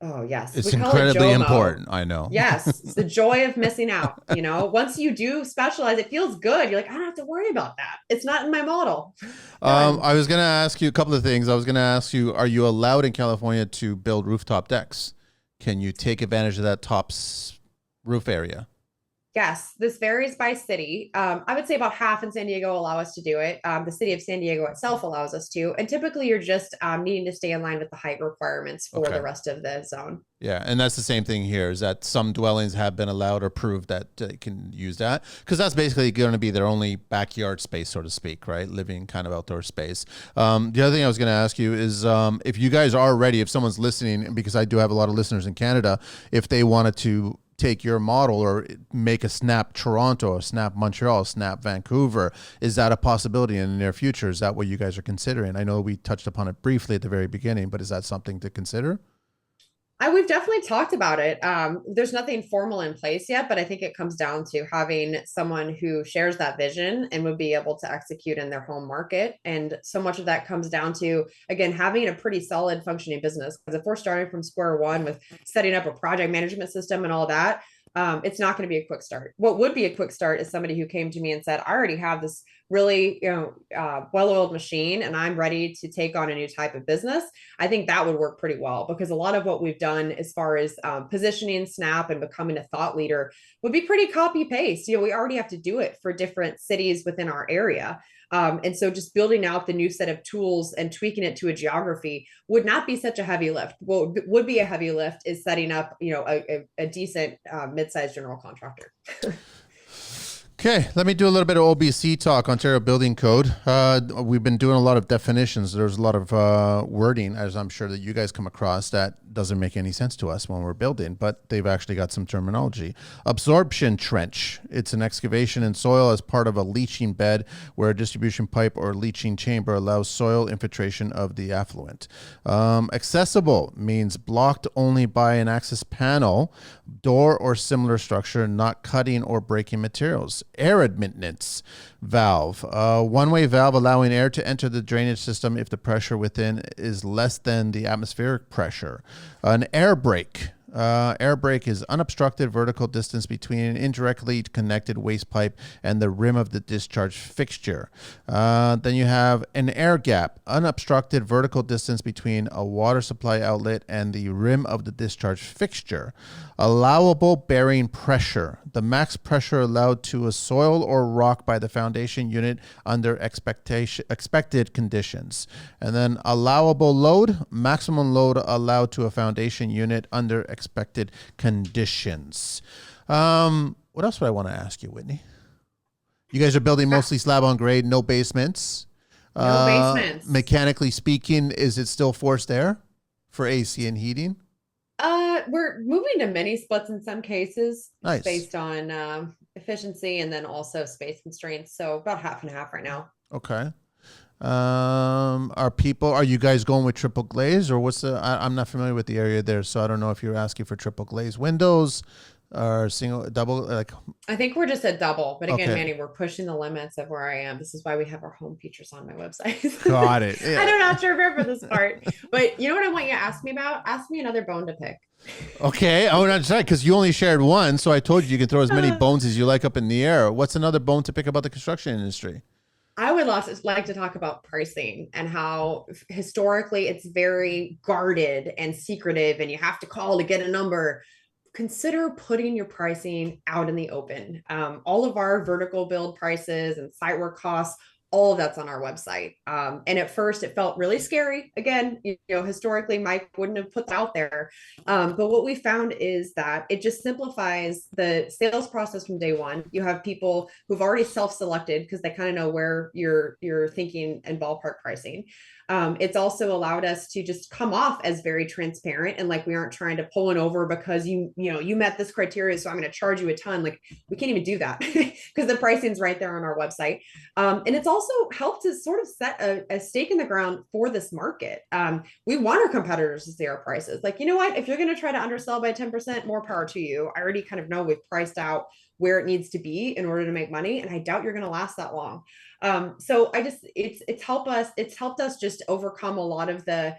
Oh, yes. It's We call it incredibly JOMO. important. I know. Yes. It's the joy of missing out. Once you do specialize, it feels good. You're like, I don't have to worry about that. It's not in my model. Done. I was going to ask you a couple of things. I was going to ask you, are you allowed in California to build rooftop decks? Can you take advantage of that roof area? Yes, this varies by city. I would say about half in San Diego allow us to do it. The city of San Diego itself allows us to. And typically you're just needing to stay in line with the height requirements for Okay. the rest of the zone. Yeah, and that's the same thing here. Is that some dwellings have been allowed or proved that they can use that, because that's basically going to be their only backyard space, so to speak, right? Living kind of outdoor space. The other thing I was going to ask you is if you guys are ready, if someone's listening, because I do have a lot of listeners in Canada, if they wanted to take your model or make a Snap Toronto, a Snap Montreal, a Snap Vancouver, is that a possibility in the near future? Is that what you guys are considering? I know we touched upon it briefly at the very beginning, but is that something to consider? We've definitely talked about it. There's nothing formal in place yet, but I think it comes down to having someone who shares that vision and would be able to execute in their home market. And so much of that comes down to, again, having a pretty solid functioning business. Because if we're starting from square one with setting up a project management system and all that, it's not going to be a quick start. What would be a quick start is somebody who came to me and said, I already have this really, well-oiled machine and I'm ready to take on a new type of business. I think that would work pretty well because a lot of what we've done as far as positioning Snap and becoming a thought leader would be pretty copy paste. We already have to do it for different cities within our area. And so just building out the new set of tools and tweaking it to a geography would not be such a heavy lift. What would be a heavy lift is setting up, a decent mid-sized general contractor. Okay, let me do a little bit of OBC talk, Ontario Building Code. We've been doing a lot of definitions. There's a lot of wording, as I'm sure that you guys come across, that doesn't make any sense to us when we're building, but they've actually got some terminology. Absorption trench. It's an excavation in soil as part of a leaching bed where a distribution pipe or leaching chamber allows soil infiltration of the effluent. Accessible means blocked only by an access panel, door, or similar structure, not cutting or breaking materials. Air admittance valve, one-way valve allowing air to enter the drainage system if the pressure within is less than the atmospheric pressure. An air brake. Air brake is unobstructed vertical distance between an indirectly connected waste pipe and the rim of the discharge fixture. Then you have an air gap, unobstructed vertical distance between a water supply outlet and the rim of the discharge fixture. Allowable bearing pressure, the max pressure allowed to a soil or rock by the foundation unit under expected conditions. And then allowable load, maximum load allowed to a foundation unit under expected conditions. What else would I want to ask you, Whitney? You guys are building mostly slab on grade, no basements. No basements. Mechanically speaking, is it still forced air for AC and heating? We're moving to mini splits in some cases, Nice. based on efficiency and then also space constraints. So about half and half right now. Okay. Are you guys going with triple glaze or I'm not familiar with the area there, so I don't know if you're asking for triple glaze windows, or single, double? Like, I think we're just at double, but again, okay, Manny, we're pushing the limits of where I am. This is why we have our home features on my website. got it. I Yeah. don't know if to remember this part, but you know what I want you to ask me about? Ask me another bone to pick. Okay. Oh, that's right. Because you only shared one, so I told you you can throw as many bones as you like up in the air. What's another bone to pick about the construction industry? I would like to talk about pricing and how historically it's very guarded and secretive, and you have to call to get a number. Consider putting your pricing out in the open. All of our vertical build prices and site work costs, all of that's on our website. And at first, it felt really scary. Again, historically, Mike wouldn't have put that out there. But what we found is that it just simplifies the sales process from day one. You have people who've already self-selected because they kind of know where you're thinking and ballpark pricing. It's also allowed us to just come off as very transparent and like we aren't trying to pull it over because you met this criteria, so I'm going to charge you a ton. Like we can't even do that because the pricing's right there on our website. And it's also helped to sort of set a stake in the ground for this market. We want our competitors to see our prices. Like, you know what? If you're going to try to undersell by 10%, more power to you. I already kind of know we've priced out where it needs to be in order to make money, and I doubt you're going to last that long. So I just it's helped us just overcome a lot of the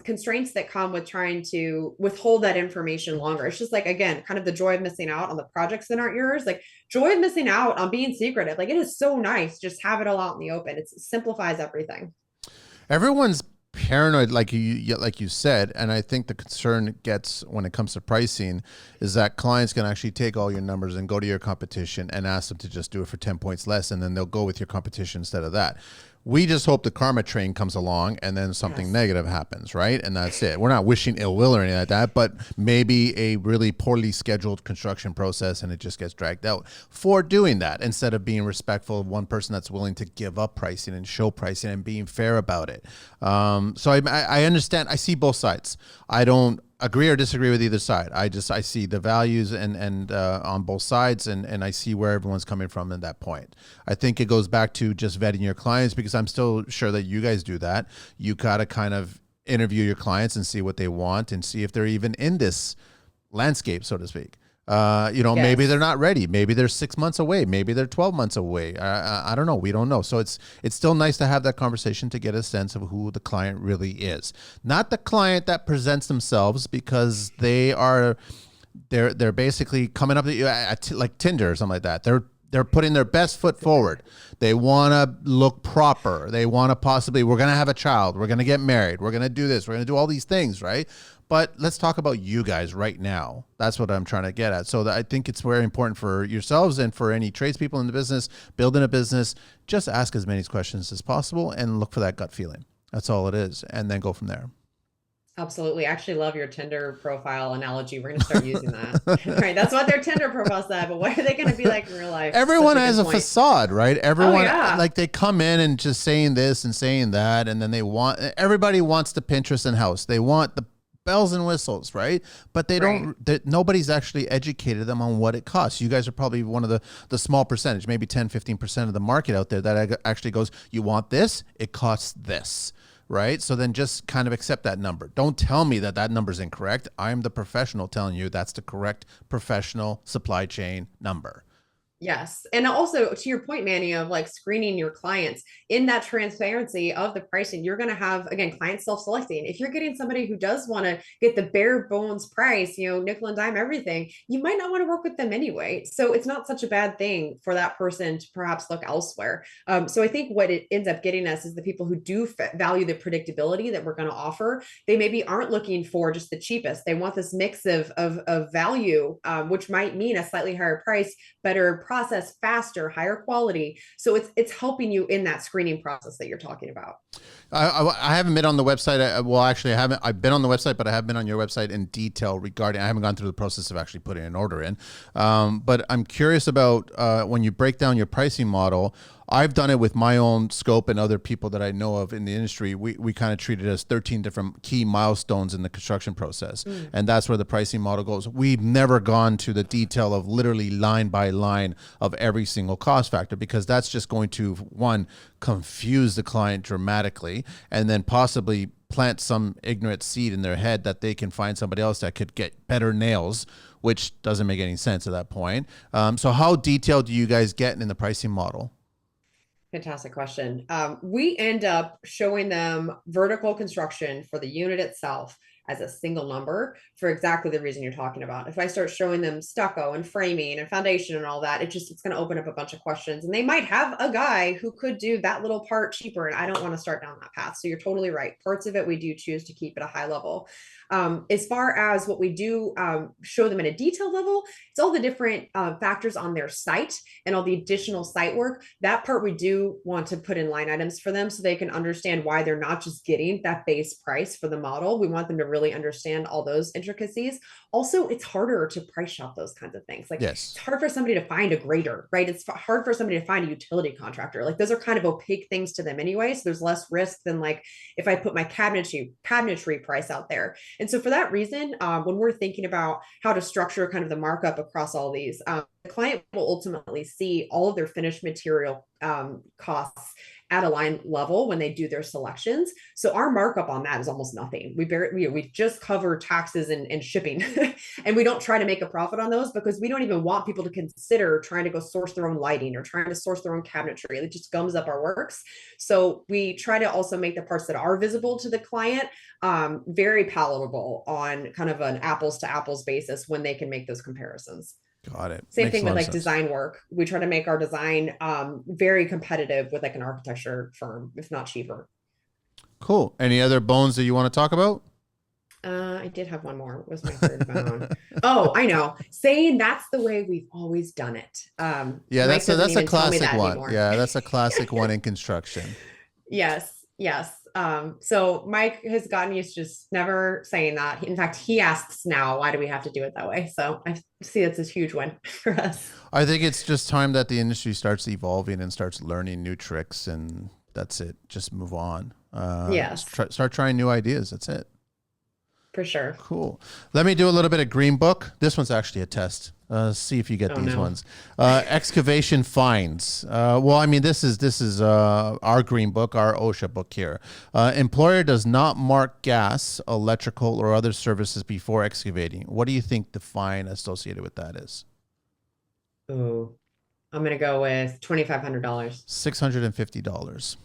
constraints that come with trying to withhold that information longer. It's just like, again, kind of the joy of missing out on the projects that aren't yours, like joy of missing out on being secretive. Like it is so nice, just have it all out in the open. It simplifies everything. Everyone's paranoid, like you said, and I think the concern gets when it comes to pricing is that clients can actually take all your numbers and go to your competition and ask them to just do it for 10 points less, and then they'll go with your competition instead of that. We just hope the karma train comes along and then something negative happens, right? And that's it. We're not wishing ill will or anything like that, but maybe a really poorly scheduled construction process and it just gets dragged out for doing that instead of being respectful of one person that's willing to give up pricing and show pricing and being fair about it. So I understand. I see both sides. I don't agree or disagree with either side. I see the values and on both sides, and I see where everyone's coming from in that point. I think it goes back to just vetting your clients, because I'm still sure that you guys do that. You got to kind of interview your clients and see what they want and see if they're even in this landscape, so to speak. Maybe they're not ready. Maybe they're 6 months away. Maybe they're 12 months away. I don't know. We don't know. So it's still nice to have that conversation to get a sense of who the client really is. Not the client that presents themselves because they're basically coming up at like Tinder or something like that. They're putting their best foot forward. They want to look proper. They want to possibly, we're going to have a child. We're going to get married. We're going to do this. We're going to do all these things, right? But let's talk about you guys right now. That's what I'm trying to get at. So I think it's very important for yourselves and for any tradespeople in the business, building a business, just ask as many questions as possible and look for that gut feeling. That's all it is. And then go from there. Absolutely. I actually love your Tinder profile analogy. We're going to start using that. Right. That's what their Tinder profile said, but what are they going to be like in real life? Everyone has a facade, right? Everyone, yeah. like they come in and just saying this and saying that. And then everybody wants the Pinterest in house. They want the bells and whistles, right? But nobody's actually educated them on what it costs. You guys are probably one of the small percentage, maybe 10, 15% of the market out there that actually goes, you want this, it costs this, right? So then just kind of accept that number. Don't tell me that number's incorrect. I'm the professional telling you that's the correct professional supply chain number. Yes. And also to your point, Manny, of like screening your clients in that transparency of the pricing, you're going to have, again, clients self-selecting. If you're getting somebody who does want to get the bare bones price, nickel and dime everything, you might not want to work with them anyway. So it's not such a bad thing for that person to perhaps look elsewhere. So I think what it ends up getting us is the people who do value the predictability that we're going to offer. They maybe aren't looking for just the cheapest. They want this mix of value, which might mean a slightly higher price, better process, faster, higher quality. So it's helping you in that screening process that you're talking about. I haven't been on the website. Actually, I haven't. I've been on the website, but I have been on your website in detail regarding. I haven't gone through the process of actually putting an order in. But I'm curious about when you break down your pricing model. I've done it with my own scope and other people that I know of in the industry. We kind of treat it as 13 different key milestones in the construction process. And that's where the pricing model goes. We've never gone to the detail of literally line by line of every single cost factor, because that's just going to, one, confuse the client dramatically, and then possibly plant some ignorant seed in their head that they can find somebody else that could get better nails which doesn't make any sense at that point. So how detailed do you guys get in the pricing model? Fantastic question. We end up showing them vertical construction for the unit itself as a single number for exactly the reason you're talking about. If I start showing them stucco and framing and foundation and all that, it's going to open up a bunch of questions. And they might have a guy who could do that little part cheaper, and I don't want to start down that path. So you're totally right. Parts of it we do choose to keep at a high level. As far as what we do show them at a detail level, it's all the different factors on their site and all the additional site work. That part we do want to put in line items for them so they can understand why they're not just getting that base price for the model. We want them to really understand all those intricacies. Also, it's harder to price shop those kinds of things. Like Yes. it's hard for somebody to find a grader, right? It's hard for somebody to find a utility contractor. Like those are kind of opaque things to them anyway. So there's less risk than like if I put my cabinetry price out there. And so for that reason, when we're thinking about how to structure kind of the markup across all these, the client will ultimately see all of their finished material costs at a line level when they do their selections. So our markup on that is almost nothing. We just cover taxes and shipping, and we don't try to make a profit on those because we don't even want people to consider trying to go source their own lighting or trying to source their own cabinetry. It just gums up our works. So we try to also make the parts that are visible to the client very palatable on kind of an apples to apples basis when they can make those comparisons. Got it. Same Makes a thing with lot of like sense. design work. We try to make our design very competitive with like an architecture firm, if not cheaper. Cool. Any other bones that you want to talk about? I did have one more. What was my third bone? Oh, I know. Saying that's the way we've always done it. Yeah, Mike doesn't that's a even tell me classic that one. anymore. Yeah, that's a classic one in construction. Yes, yes. So Mike has gotten used to just never saying that. In fact, he asks now, why do we have to do it that way? So I see that's a huge win for us. I think it's just time that the industry starts evolving and starts learning new tricks, and that's it. Just move on. Yes, Start trying new ideas. That's it. for sure. Cool. Let me do a little bit of green book. This one's actually a test. See if you get Oh these no. ones. Excavation finds. Well, I mean, this is our green book, our OSHA book here. Employer does not mark gas, electrical, or other services before excavating. What do you think the fine associated with that is? Ooh, I'm gonna go with $2,500. $650.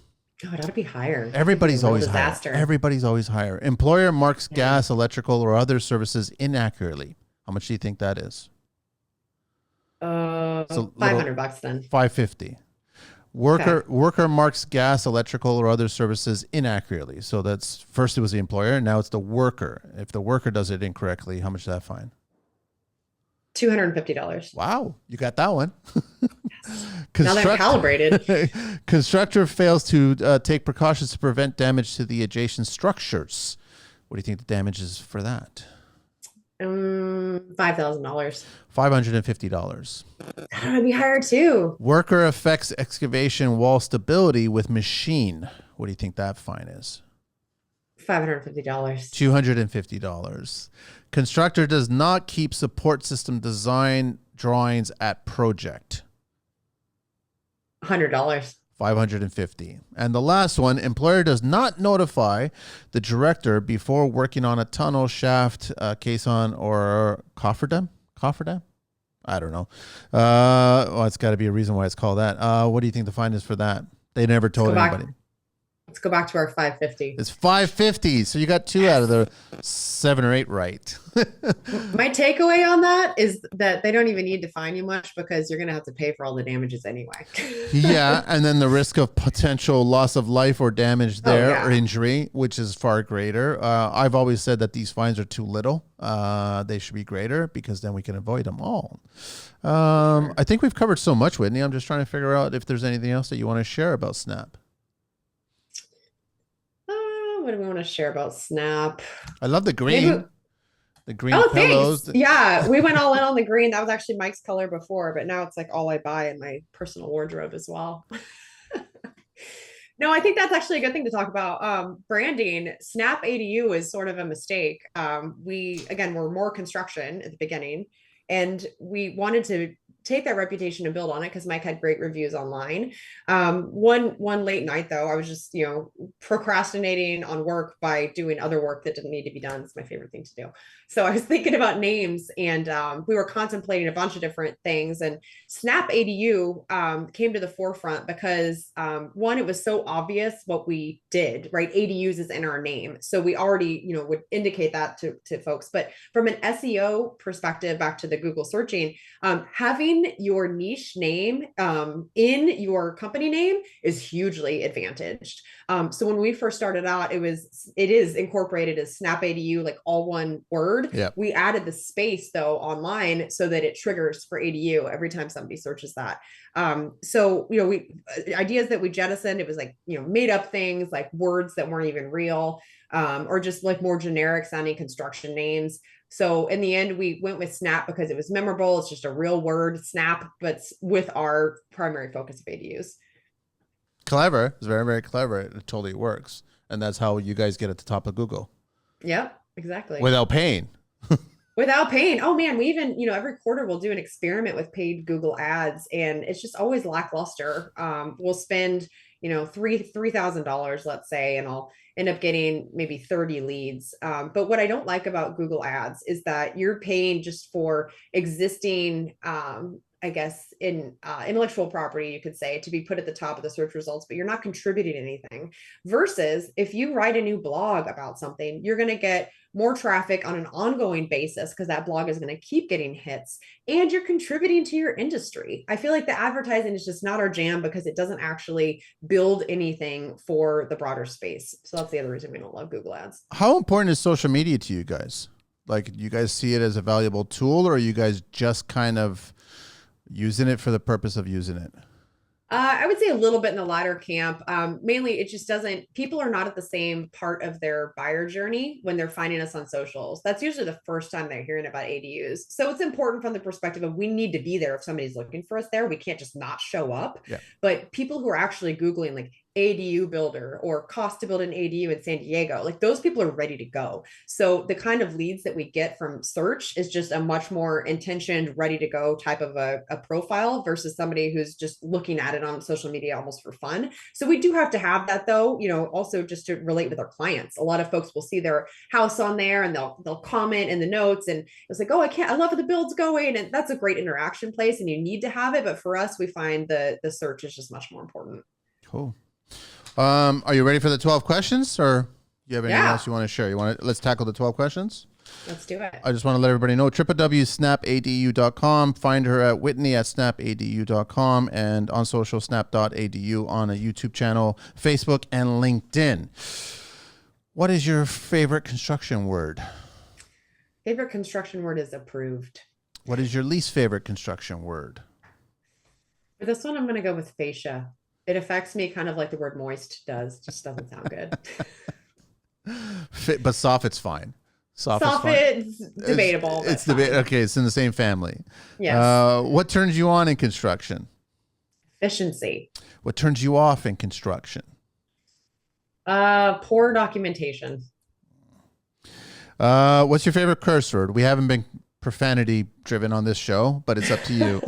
Oh, it ought to be higher. That could be a Everybody's real always higher. disaster. Everybody's always higher. Employer marks Yeah. gas, electrical, or other services inaccurately. How much do you think that is? It's a Five little hundred bucks then. 550. Worker marks gas, electrical, or other services inaccurately. So that's first it was the employer, and now it's the worker. If the worker does it incorrectly, how much is that fine? $250. Wow, you got that one. Now they're calibrated. Constructor fails to take precautions to prevent damage to the adjacent structures. What do you think the damage is for that? $5,000. $550. That would be higher too. Worker affects excavation wall stability with machine. What do you think that fine is? $550. $250. Constructor does not keep support system design drawings at project. $100. 550. And the last one, employer does not notify the director before working on a tunnel, shaft, caisson, or cofferdam. Cofferdam? I don't know. Well, it's got to be a reason why it's called that. What do you think the fine is for that? They never told anybody. Let's go back to our 550. It's 550. So you got 2 out of the 7 or 8 right. My takeaway on that is that they don't even need to fine you much because you're going to have to pay for all the damages anyway. Yeah, and then the risk of potential loss of life or damage there yeah. or injury, which is far greater. I've always said that these fines are too little. They should be greater because then we can avoid them all. Sure. I think we've covered so much, Whitney. I'm just trying to figure out if there's anything else that you want to share about Snap. What do we want to share about Snap? I love the green. Maybe, The green oh, pillows. thanks. Yeah, we went all in on the green. That was actually Mike's color before, but now it's like all I buy in my personal wardrobe as well. No, I think that's actually a good thing to talk about. Branding, SnapADU is sort of a mistake. Again, we're more construction at the beginning, and we wanted to take that reputation and build on it because Mike had great reviews online. One late night though, I was just procrastinating on work by doing other work that didn't need to be done. It's my favorite thing to do. So I was thinking about names, and we were contemplating a bunch of different things. And SnapADU came to the forefront because one, it was so obvious what we did, right? ADUs is in our name, so we already would indicate that to folks. But from an SEO perspective, back to the Google searching, having your niche name in your company name is hugely advantaged. So when we first started out, it is incorporated as SnapADU, like all one word. Yep. We added the space though online so that it triggers for ADU every time somebody searches that. So we ideas that we jettisoned, it was like made up things like words that weren't even real, or just like more generic sounding construction names. So in the end, we went with Snap because it was memorable. It's just a real word, Snap, but with our primary focus of ADUs. Clever. It's very, very clever. It totally works. And that's how you guys get at the top of Google. Yep, exactly. Without paying. Without paying. Oh man, we even, every quarter we'll do an experiment with paid Google ads, and it's just always lackluster. We'll spend, $3,000, let's say, and I'll end up getting maybe 30 leads. But what I don't like about Google ads is that you're paying just for existing, I guess, in intellectual property, you could say, to be put at the top of the search results, but you're not contributing anything. Versus if you write a new blog about something, you're going to get more traffic on an ongoing basis because that blog is going to keep getting hits, and you're contributing to your industry. I feel like the advertising is just not our jam because it doesn't actually build anything for the broader space. So that's the other reason we don't love Google ads. How important is social media to you guys? Like, do you guys see it as a valuable tool, or are you guys just kind of using it for the purpose of using it? I would say a little bit in the latter camp. Mainly, it just doesn't, people are not at the same part of their buyer journey when they're finding us on socials. That's usually the first time they're hearing about ADUs. So it's important from the perspective of we need to be there if somebody's looking for us there. We can't just not show up. Yeah. But people who are actually Googling like ADU builder or cost to build an ADU in San Diego, like those people are ready to go. So the kind of leads that we get from search is just a much more intentioned, ready to go type of a profile versus somebody who's just looking at it on social media almost for fun. So we do have to have that though, also just to relate with our clients. A lot of folks will see their house on there and they'll comment in the notes, and it's like, oh, I love how the build's going. And that's a great interaction place and you need to have it. But for us, we find the search is just much more important. Cool. Are you ready for the 12 questions, or do you have anything else you want to share? Let's tackle the 12 questions. Let's do it. I just want to let everybody know, www.snapadu.com. Find her at Whitney at snapadu.com, and on social, snap.adu, on a YouTube channel, Facebook, and LinkedIn. What is your favorite construction word? Favorite construction word is approved. What is your least favorite construction word? For this one, I'm going to go with fascia. It affects me kind of like the word moist does. Just doesn't sound good. But soffit's fine. Soffit's debatable. It's debatable. Okay, it's in the same family. Yes. What turns you on in construction? Efficiency. What turns you off in construction? Poor documentation. What's your favorite curse word? We haven't been profanity driven on this show, but it's up to you.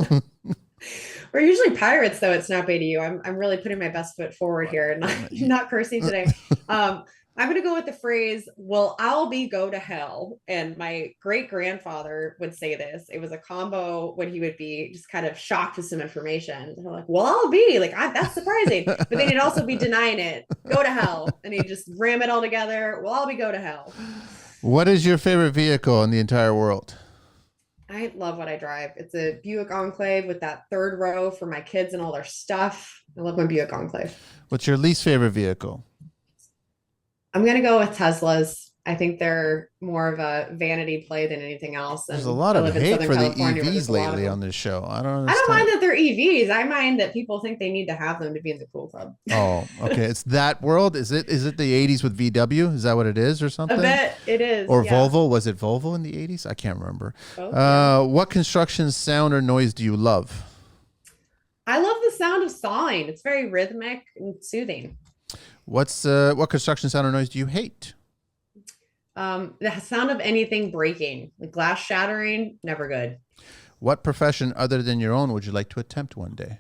We're usually pirates though at SnapADU. I'm really putting my best foot forward here and not cursing today. I'm going to go with the phrase, well, I'll be go to hell. And my great grandfather would say this. It was a combo when he would be just kind of shocked with some information. They're like, well, I'll be like, that's surprising. But then he'd also be denying it. Go to hell. And he'd just ram it all together. Well, I'll be go to hell. What is your favorite vehicle in the entire world? I love what I drive. It's a Buick Enclave with that third row for my kids and all their stuff. I love my Buick Enclave. What's your least favorite vehicle? I'm going to go with Teslas. I think they're more of a vanity play than anything else. There's a lot of hate for the EVs lately on this show. I don't mind that they're EVs. I mind that people think they need to have them to be in the cool club. Oh, okay. It's that world. Is it the 80s with VW? Is that what it is or something? I bet it is. Or Volvo? Was it Volvo in the 80s? I can't remember. What construction sound or noise do you love? I love the sound of sawing. It's very rhythmic and soothing. What construction sound or noise do you hate? The sound of anything breaking, like glass shattering, never good. What profession other than your own would you like to attempt one day?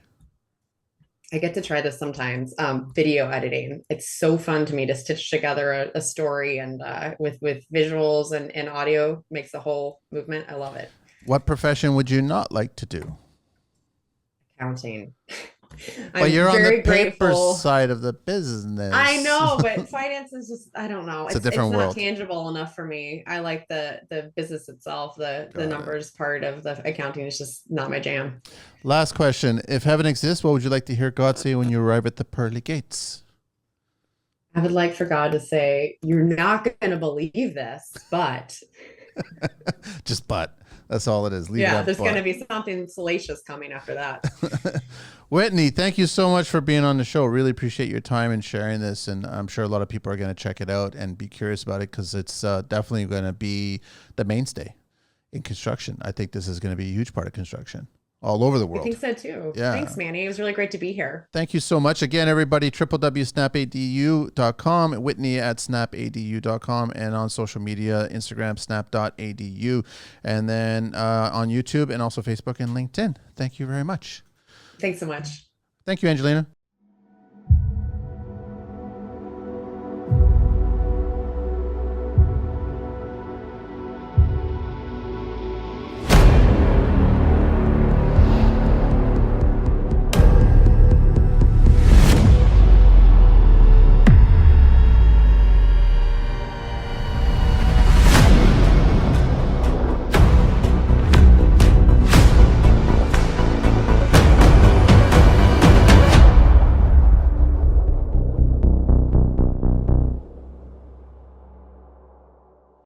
I get to try this sometimes. Video editing. It's so fun to me to stitch together a story and with visuals and audio makes the whole movement. I love it. What profession would you not like to do? Accounting. Well, I'm you're on the very paper grateful. side of the business. I know, but finance is just I don't know. It's a It's different not world. tangible enough for me. I like the business itself, the Got it. numbers part of the accounting is just not my jam. Last question. If heaven exists, what would you like to hear God say when you arrive at the pearly gates? I would like for God to say, "You're not going to believe this, but Just but. That's all it is. Leave it yeah, at there's going to but. be something salacious coming after that." Whitney, thank you so much for being on the show. Really appreciate your time and sharing this. And I'm sure a lot of people are going to check it out and be curious about it because it's definitely going to be the mainstay in construction. I think this is going to be a huge part of construction all over the I world. think so too. Yeah. Thanks, Manny. It was really great to be here. Thank you so much. Again, everybody, www.snapadu.com, Whitney at snapadu.com, and on social media, Instagram, snap.adu, and then on YouTube and also Facebook and LinkedIn. Thank you very much. Thanks so much. Thank you, Angelina.